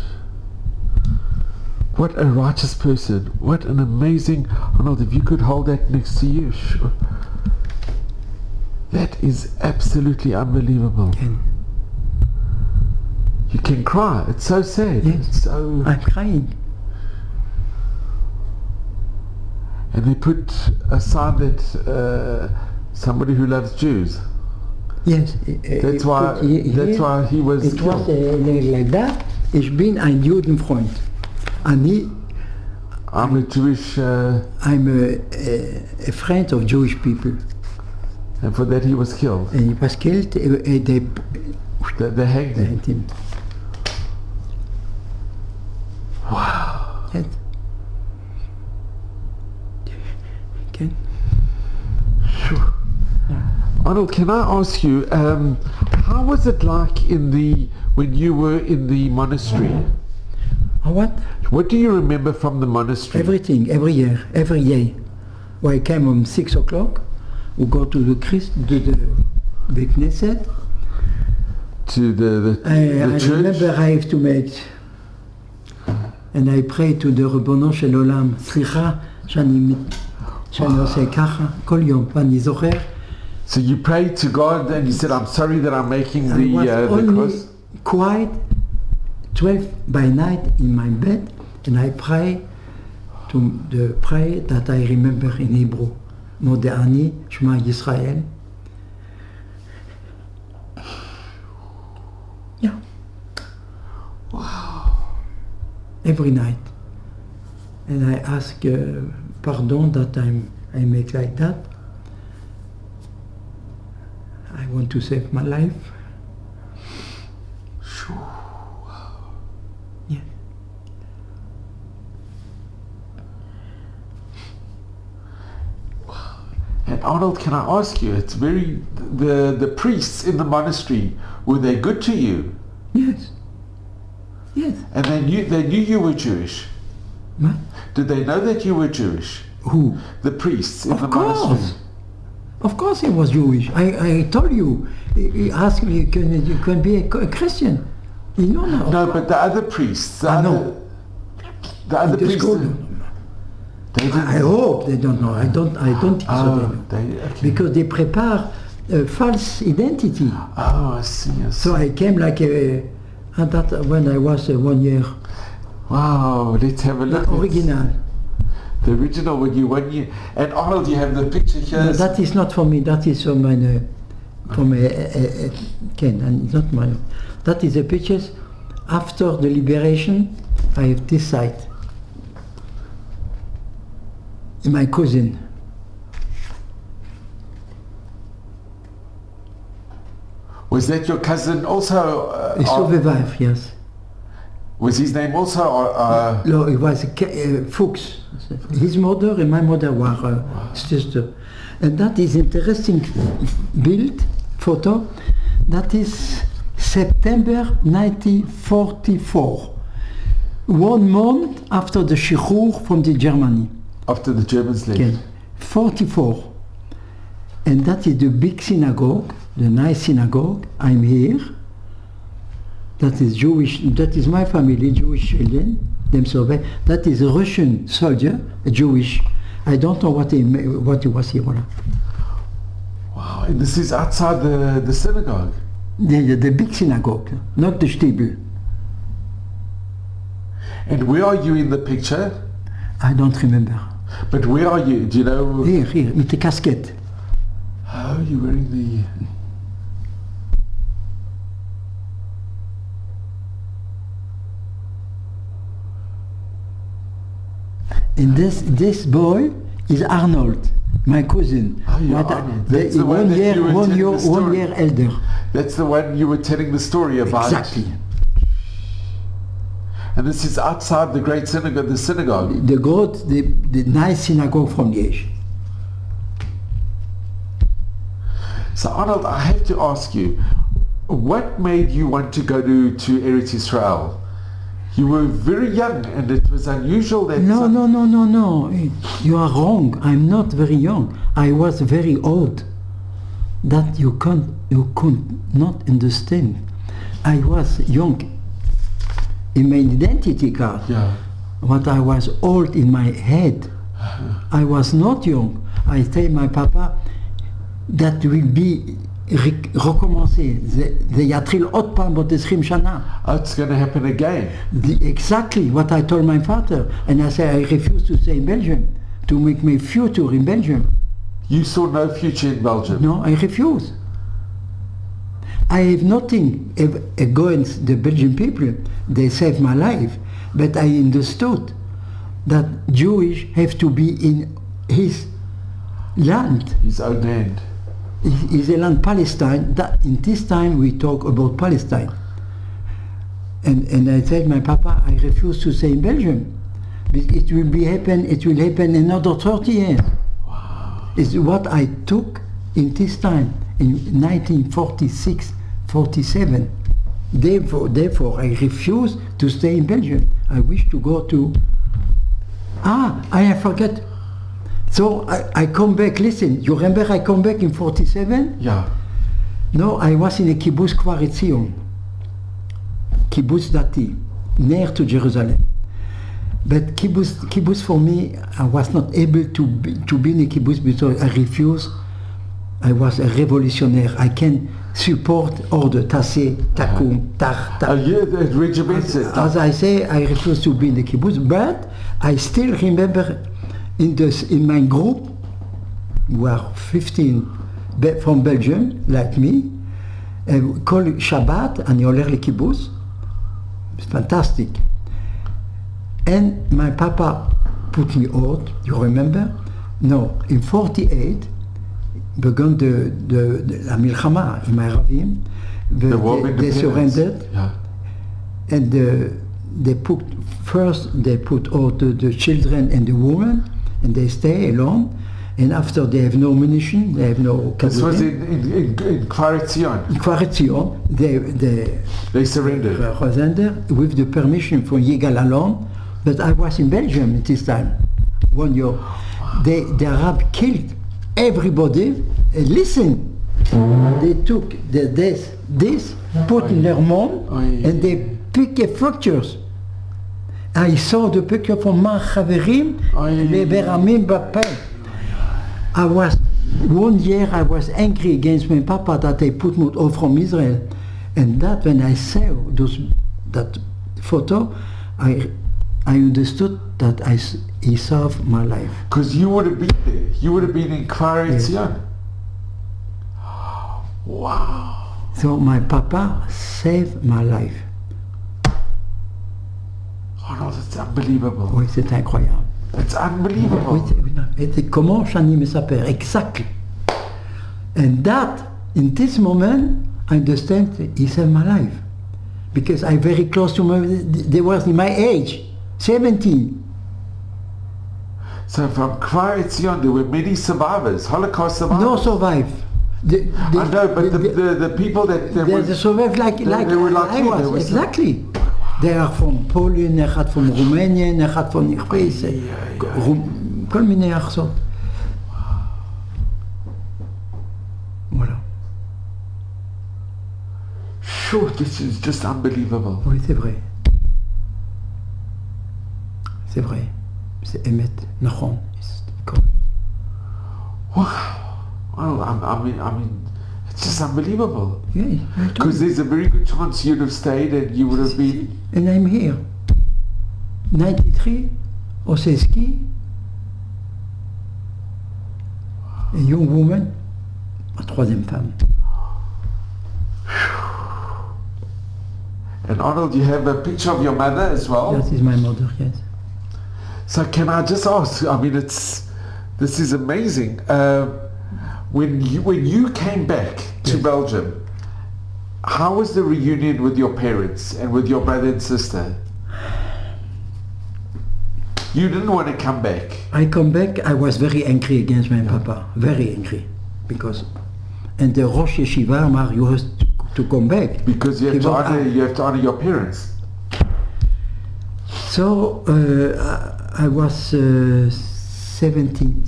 What a righteous person. What an amazing... Arnold, if you could hold that next to you. Sure. That is absolutely unbelievable. Yes. You can cry. It's so sad. Yes. It's so... I'm crying. And they put a sign that somebody who loves Jews. Yes. That's why he was It killed. was like that. Ich bin ein Judenfreund. I'm a Jewish... I'm a friend of Jewish people. And for that he was killed. And he was killed. They hanged him. Wow. Yes. Okay. Sure. Arnold, can I ask you, how was it like when you were in the monastery? What? What do you remember from the monastery? Everything, every year. When I came on 6 o'clock, we go to the Knesset. To the I church? remember I have to make, and I pray to the ריבונו של עולם, סליחה שאני עושה ככה כל יום, ואני זוכר. So you prayed to God and you said, I'm sorry that I'm making the cross? Quiet 12 by night in my bed, and I pray to the prayer that I remember in Hebrew. Modéani, Shema Yisrael. Yeah. Wow. Every night. And I ask pardon that I make like that. I want to save my life. Sure. Yeah. And Arnold, can I ask you, it's very, the priests in the monastery, were they good to you? Yes. Yes. And they knew you were Jewish? What? Did they know that you were Jewish? Who? The priests in Of the course. monastery? Of course he was Jewish. I told you. He asked me, you can be a Christian. You know now. No, but the other priests, the other The priests, school. they didn't. I hope they don't know. I don't think so. They know. Okay. Because they prepare a false identity. Oh, I see. So I came like and that when I was 1 year. Wow, let's have a look. The original. The original when you 1 year. And Arnold, you have the picture here. No, that is not for me. That is from Ken, and it's not mine. That is the pictures after the liberation. I have this site. My cousin. Was that your cousin also? Sauvevaire, yes. Was his name also? No, it was Fuchs. His mother and my mother were sisters. And that is interesting build, photo. That is September 1944. 1 month after the Shihur from the Germany. After the Germans left. Okay. 44. And that is the big synagogue, the nice synagogue. I'm here. That is Jewish, that is my family, Jewish children. That is a Russian soldier, a Jewish. I don't know what he was here. Wow, and this is outside the synagogue? The big synagogue, not the Stiebel. And where are you in the picture? I don't remember. But where are you? Do you know? Here, with the casket. Oh, you're wearing the... And this boy is Arnold, my cousin. Oh, yeah, Arnold. That's the one year elder. That's the one you were telling the story about. Exactly. And this is outside the great synagogue, the synagogue. The nice synagogue from Liège. So Arnold, I have to ask you, what made you want to go to Eretz Israel? You were very young, and it was unusual that... No. You are wrong. I'm not very young. I was very old. That you could not understand. I was young in my identity card. Yeah. But I was old in my head. I was not young. I tell my papa that will be recommencer. זה יתחיל עוד פעם בעוד 20 שנה. It's going to happen again. Exactly what I told my father. And I said, I refuse to stay in Belgium, to make my future in Belgium. You saw no future in Belgium? No, I refuse. I have nothing against the Belgian people. They saved my life. But I understood that Jewish have to be in his land. His own land. Is a land Palestine. That in this time we talk about Palestine. And I said, my papa, I refuse to stay in Belgium. It will happen another 30 years. Wow. It's what I took in this time, in 1946, 47. Therefore, I refuse to stay in Belgium. I wish to go to... I forget. So I come back, listen, you remember I come back in 47? Yeah. No, I was in a kibbutz Kfar Etzion, kibbutz Dati, near to Jerusalem. But kibbutz for me, I was not able to be in a kibbutz because I refused. I was a revolutionary. I can support order, tassé, takum, tar. Yeah, the regimented. As I say, I refuse to be in the kibbutz, but I still remember in my group, we are 15 from Belgium, like me, called Shabbat, and you learn the kibbutz. It's fantastic. And my papa put me out, you remember? No, in 48, began la milchama in my ravim. They surrendered. Yeah. And they put out the children and the women, and they stay alone. And after they have no munition, they have no... This was in Kfar Etzion. In Kfar Etzion, they surrendered. With the permission from Yigal Allon. But I was in Belgium at this time, 1 year. Wow. The Arab killed everybody. Listen, they took this, put in their mouth, and they picked fractures. I saw the picture from my Chaverim, Beramim Bapel. I was 1 year. I was angry against my papa that they put me out from Israel, and that when I saw that photo, I understood that he saved my life. Because you would have been there. You would have been in Kfar Etzion. Wow. So my papa saved my life. Oh no, that's unbelievable. Oui, c'est incroyable. It's unbelievable. Et comment j'anime sa père, exactly. And that, in this moment, I understand he saved my life. Because I'm very close to they was in my age, 17. So from Croatia, there were many survivors, Holocaust survivors. No survive. I know, but the people that they survive like they were like I you, was. they were Exactly. They are from Polen, hij gaat van Roemenië, hij gaat van כל מיני ארצות. Voilà. Sure, this is just unbelievable. Oui, c'est vrai. C'est vrai. C'est émet, נכון. Wow. Well, I mean, it's just unbelievable. Yeah, Because there's a very good chance you'd have stayed and you would have been. And I'm here. 93, on s'est ski. A young woman, ma troisième femme. And Arnold, you have a picture of your mother as well. That is my mother, yes. So can I just ask? I mean, this is amazing. When you came back to Yes. Belgium, how was the reunion with your parents and with your brother and sister? You didn't want to come back. I come back, I was very angry against my papa, very angry. Because, and the Rosh Yeshiva, Amar, you have to come back. Because you have to honor your parents. So I was 17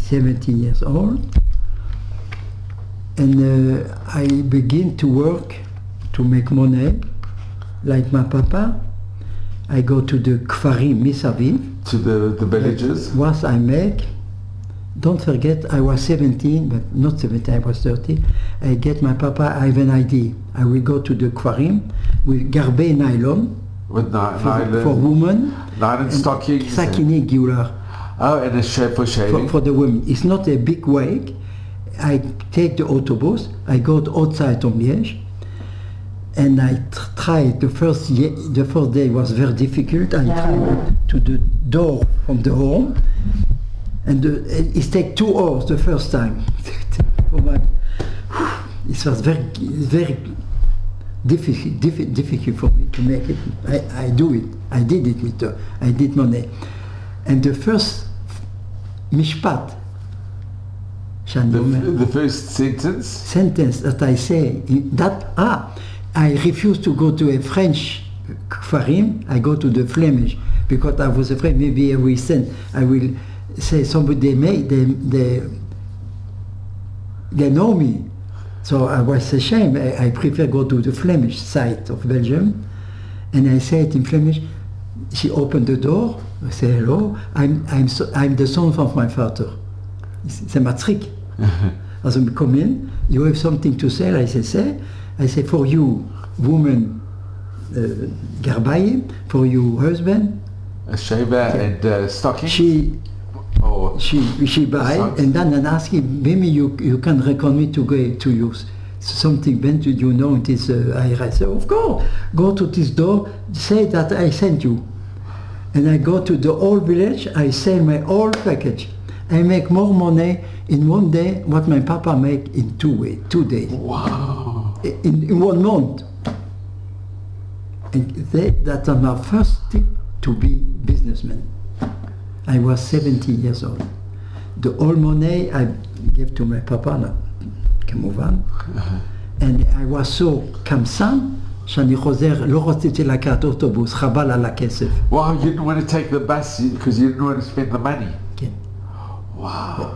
years old, and I begin to work to make money, like my papa. I go to the Kfarim Misaviv. To the villages. What I make, don't forget, I was 17, but not 17, I was 30. I get my papa, I have an idea. I will go to the Kfarim with garbe nylon. With nylon. For women. Nylon stockings. Sakini Gula. Oh, and a shape for shaving. For the women. It's not a big wake. I take the autobus, I go outside of Liège, and I try, the first day was very difficult. I tried to the door from the home, and it takes 2 hours the first time. It was very difficult for me to make it. I do it. I did it with her. I did money. And the first mishpat, the first sentence that I say, I refuse to go to a French Kfarim, I go to the Flemish, because I was afraid maybe I will say somebody they know me. So I was ashamed. I prefer go to the Flemish side of Belgium, and I say it in Flemish. She opened the door, I say hello, I'm the son of my father. C'est ma trick. Also we come in, you have something to say, I say for you, woman, garbaye, for you, husband. A shaver and stocking? She buy, and then I ask him, maybe you can recommend me to go to use something when you know it is I say, of course, go to this door, say that I sent you. And I go to the whole village, I sell my whole package. I make more money in one day what my papa make in 2 days. Wow. In 1 month. And that was my first tip to be businessman. I was 70 years old. The whole money I gave to my papa, כמובן. And I was so קמצן, שאני חוזר, לא רציתי לקחת אוטובוס, חבל על הכסף. Wow, you didn't want to take the bus because you didn't want to spend the money. כן. Wow.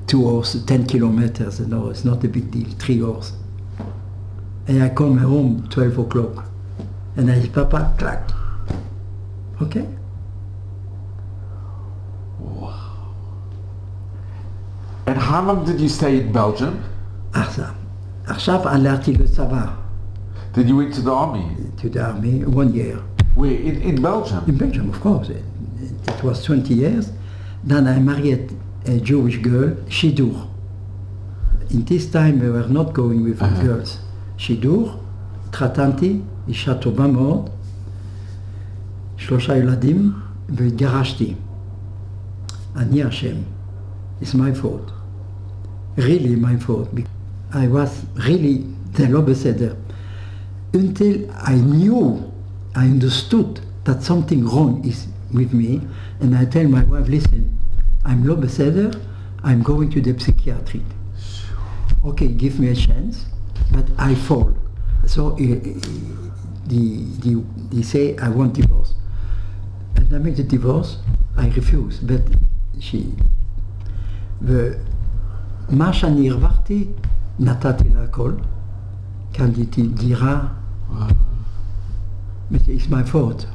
2 hours, 10 kilometers, no, it's not a big deal, 3 hours. And I come home 12 o'clock. And I say, Papa, clack. Okay? Wow. And how long did you stay in Belgium? עכשיו הלכתי לצבא. Then you went to the army? To the army, 1 year. Where? In Belgium? In Belgium, of course. It was 20 years. Then I married a Jewish girl, Shidur. In this time we were not going with girls. Shidur, התחתנתי, אישה טובה מאוד, 3 ילדים, והתגרשתי. אני אשם. It's my fault. Really my fault. I was really, זה לא בסדר. until I understood that something wrong is with me, and I tell my wife, listen, I'm לא בסדר, I'm going to the psychiatric. Okay, give me a chance, but I fall. So they say, I want divorce. And I make the divorce, I refuse, but ומה שאני הרווחתי, נתתי לה הכל, קניתי דירה, it's my fault.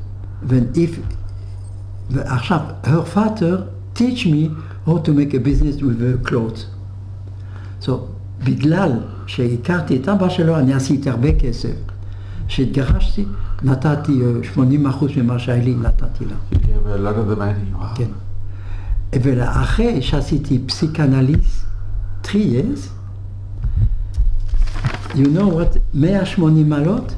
ועכשיו, her father teach me how to make a business with her clothes. So, בגלל שהכרתי את אבא שלו, אני עשיתי הרבה כסף. כשהתגרשתי, נתתי 80% ממה שהיה לי, נתתי לה. You gave a lot of the money. Wow. כן. ואחרי שעשיתי פסיקאנליסט, 3 years, you know what, 180 מעלות?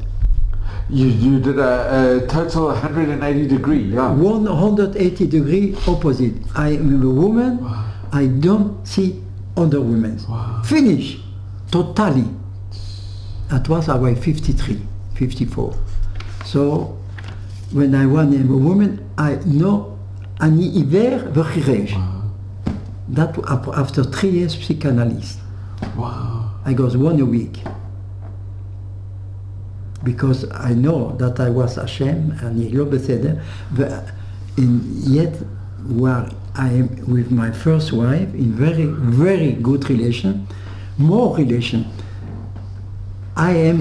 You did a total 180 degree, yeah. 180 degree opposite. I am a woman, Wow. I don't see other women. Wow. Finish, totally. That was I was 53, 54. So, when I was a woman, I know אני עיוור וחירש. That after 3 years psychoanalyst. Wow. I got 1 a week. Because I know that I was ashamed, אני לא בסדר, yet where I am with my first wife in very, very good relation, more relation. I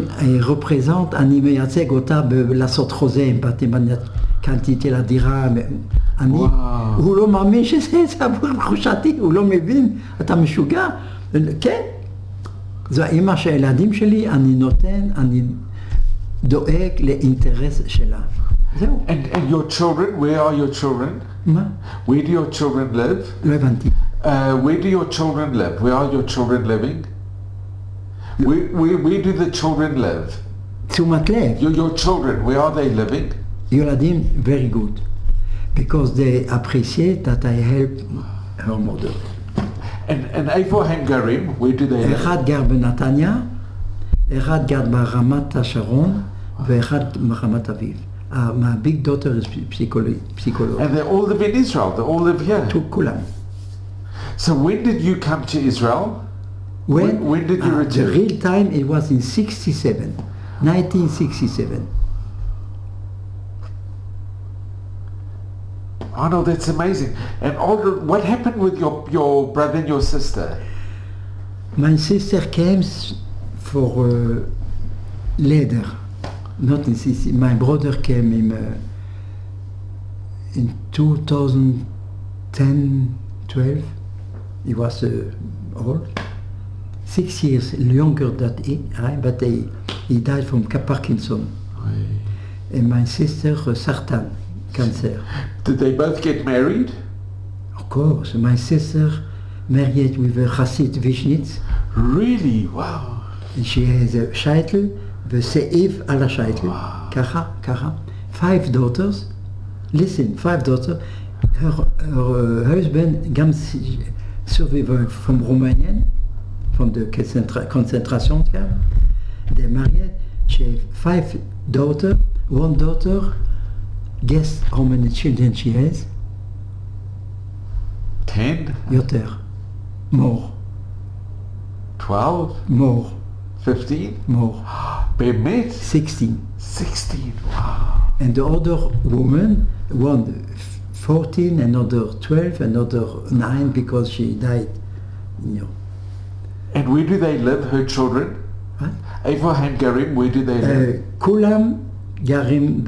represent, אני מייצג אותה לעשות חוזה עם בתים, קנתי לה דירה, הוא לא מאמין שזה עבור תחושתי, הוא לא מבין, אתה משוגע, כן, זו האמא של הילדים שלי, אני נותן, אני דואג לאינטרס שלה. זהו. And your children, where are your children? מה? Where do your children live? לא הבנתי. Where do your children live? Where are your children living? Where do the children live? תשומת לב. Your children, where are they living? ילדים, very good. Because they appreciate that I help her mother. And איפה הם גרים? Where do they live? אחד גר בנתניה, אחד גר ברמת השרון, ואחד ברמת אביב. My big daughter is psychologist. And they all live in Israel, they all live here. כולם. So when did you come to Israel? When did you The return? real time it was in 67, 1967. Arnold, that's amazing. And Arnold, what happened with your brother and your sister? My sister came for later, not in 60. My brother came in 2010, 12. He was old, 6 years younger than he, but he died from Parkinson. And my sister, sartan, cancer. Did they both get married? Of course, my sister married with a Chassid Vishnitz. Really? Wow. And she has a shaitel, וסעיף על השייטל, ככה, ככה. 5 daughters, listen, 5 daughters. Her husband, גם survivor from Romania, from the concentration camp. They married, she has 5 daughters. 1 daughter, guess how many children she has? 10? יותר. More. 12? More. 15? More. באמת? 16. 16, wow. And the other woman, one 14, another 12, another 9 because she died, you know. And where do they live, her children? What? איפה הם גרים? Where do they live? כולם גרים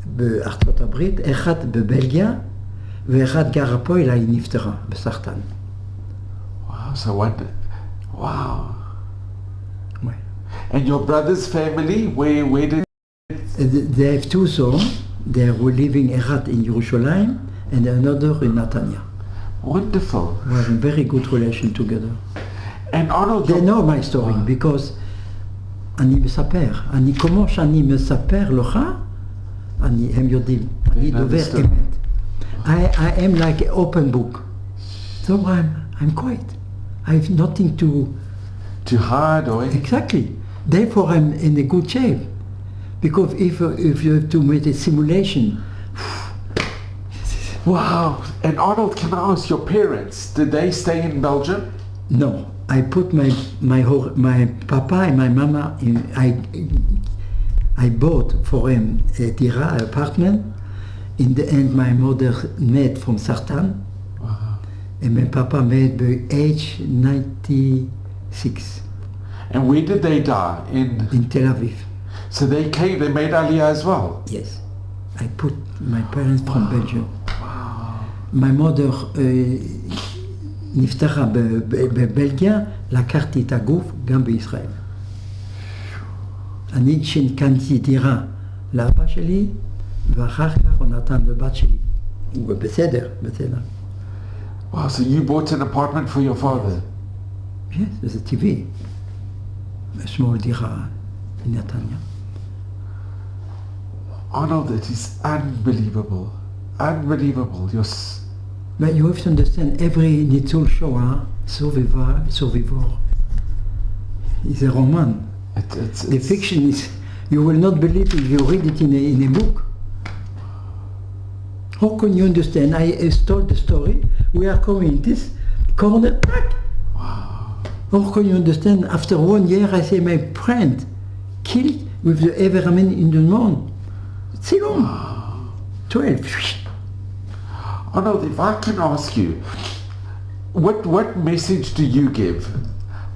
בארצות הברית, אחד בבלגיה, ואחד גרה פה, אלא היא נפטרה בסרטן. Wow, so one, wow. Ouais. And your brother's family, where did... They have 2 sons, they were living אחד in Jerusalem, and another in Netanya. Wonderful. We have a very good relation together. And Arnold... They know my story, because אני מספר, כמו שאני מספר לך, הם יודעים, אני דובר אמת. I am like an open book. So I'm quiet. I have nothing to hide or... Exactly. Therefore I'm in a good shape. Because if you have to make a simulation, Wow. And Arnold, can I ask, your parents, did they stay in Belgium? no. I put my papa and my mama in. I bought for him a dira apartment. In the end, my mother made from Sartan, Wow. and my papa made by age 96 And where did they die? in Tel Aviv. So they made Aliyah as well? Yes, I put my parents from Belgium. Wow. My mother נפטרה בבלגיה, לקחתי את הגוף גם בישראל. אני קניתי דירה לאבא שלי, ואחר כך הוא נתן לבת שלי. הוא בסדר, בסדר. Wow, so you bought an apartment for your father? Yes, זה טבעי. small דירה בנתניה. Arnold, it is unbelievable. Unbelievable. But you have to understand, every ניצול שואה, survivor, is a roman. The fiction is, you will not believe if you read it in a book. How can you understand? I told the story, we are coming in this corner, Wow. how can you understand? After 1 year, I say my friend killed with the Everman in the moon. Tzilum. 12. Arnold, if I can ask you, what message do you give?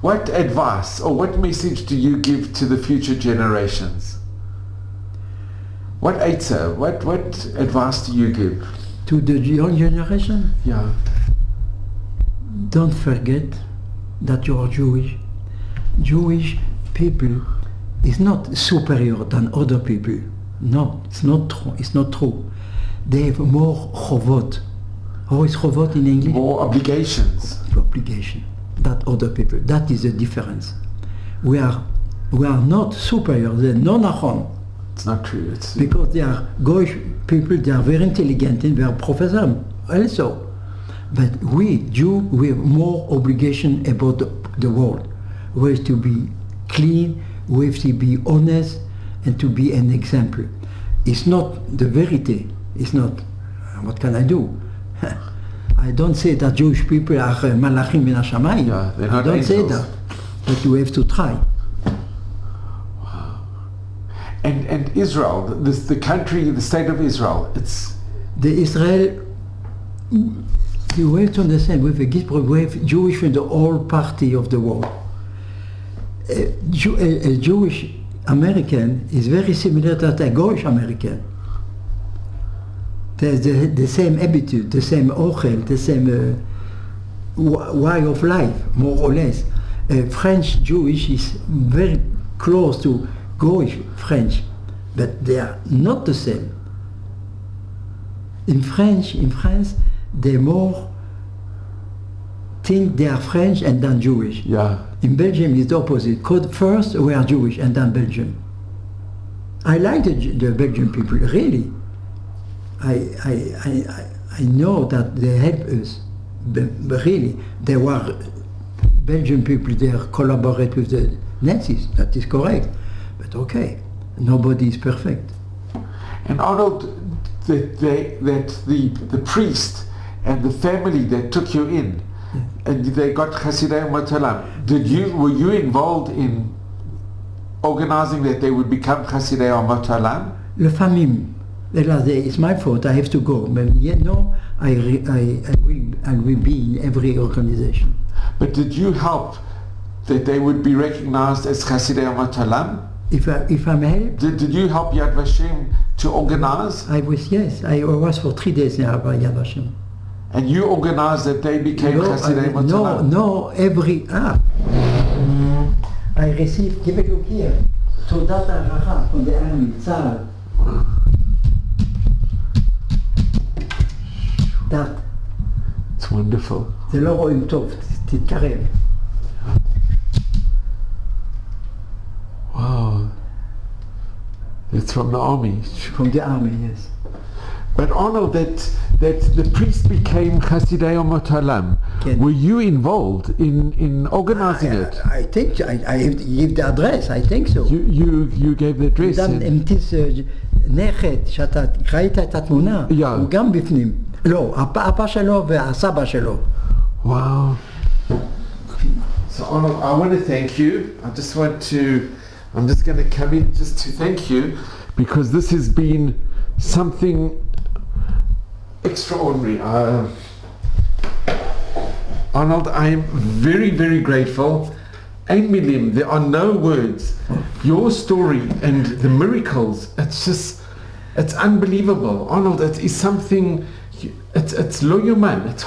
What advice or what message do you give to the future generations? What answer, what advice do you give? To the young generation, Yeah. don't forget that you are Jewish. Jewish people is not superior than other people. No, it's not true. It's not true. They have more chovot. How is chovot in English? More obligations. Obligation than other people. That is the difference. We are not superior. They're non-achon. It's not true. Because they are Goyish people, they are very intelligent and they are professors also. But we, Jews, we have more obligation about the world. We have to be clean, we have to be honest, and to be an example. It's not the verity. It's not, what can I do? I don't say that Jewish people are malachim min hashamayim. Yeah, they're not I don't angels. say that. But you have to try. And Israel, the country, the state of Israel, it's... The Israel, you have to understand, we have Jewish from the whole party of the world. A Jewish American is very similar to a Goyish American. There's the same attitude, the same ochel, the same way of life, more or less. French Jewish is very close to Goyish French, but they are not the same. In France, they more think they are French and then Jewish. Yeah. In Belgium, it's the opposite. First, we are Jewish and then Belgium. I like the Belgian people, really. I know that they help us, but really, they were Belgian people, they collaborate with the Nazis, that is correct. But okay, nobody is perfect. And Arnold, that the priest and the family that took you in, and they got Chasidei Umot Olam, were you involved in organizing that they would become Chasidei Umot Olam? Le famille, it's my fault, I have to go. But yet, no, I will be in every organization. But did you help that they would be recognized as Chasidei Umot Olam? If I'm helped? Did you help Yad Vashem to organize? I was for 3 days now by Yad Vashem. And you organized that they became Chasidei Umot Olam? No, I received, give it look here, תעודת הערכה from the army, צה"ל. That. It's wonderful. זה לא רואים טוב, תתקרב. Wow. It's from the army. From the army, yes. But Arnold, that the priest became Chasidei Omot Halam. Were you involved in organizing it? I think I give the address, I think so. You gave the address. אם נכד שאתה ראית את התמונה, הוא גם בפנים. לא, האבא שלו והסבא שלו. Wow. So Arnold, I want to thank you. I'm just going to come in just to thank you, because this has been something extraordinary. Arnold, I am very, very grateful. Ein milim, there are no words. Your story and the miracles, it's unbelievable. Arnold, it is something, it's lo yuman. It's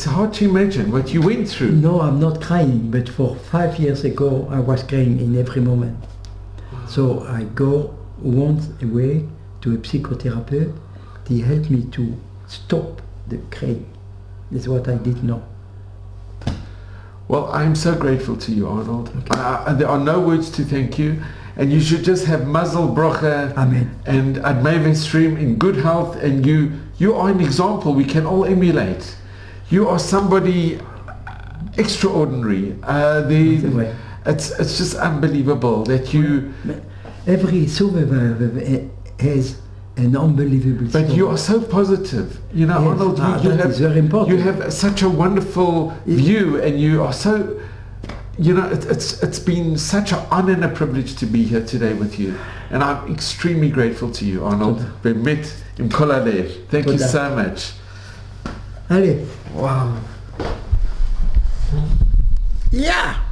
hard to imagine what you went through. No, I'm not crying, but for 5 years ago I was crying in every moment. So I go once a week to a psychotherapist. He helped me to stop the crying. That's what I did know. Well, I'm so grateful to you, Arnold. Okay. There are no words to thank you, and you should just have Mazel Bracha. Amen. And Admei Stream in good health, and you are an example we can all emulate. You are somebody extraordinary. It's just unbelievable that you... Every survivor has an unbelievable story. But you are so positive. You know, yes. Arnold, is very important. You have such a wonderful view, and you are so... You know, it's been such an honor and a privilege to be here today with you. And I'm extremely grateful to you, Arnold. Be'emet im kol halev. Thank you so much. Allez. Wow. Yeah!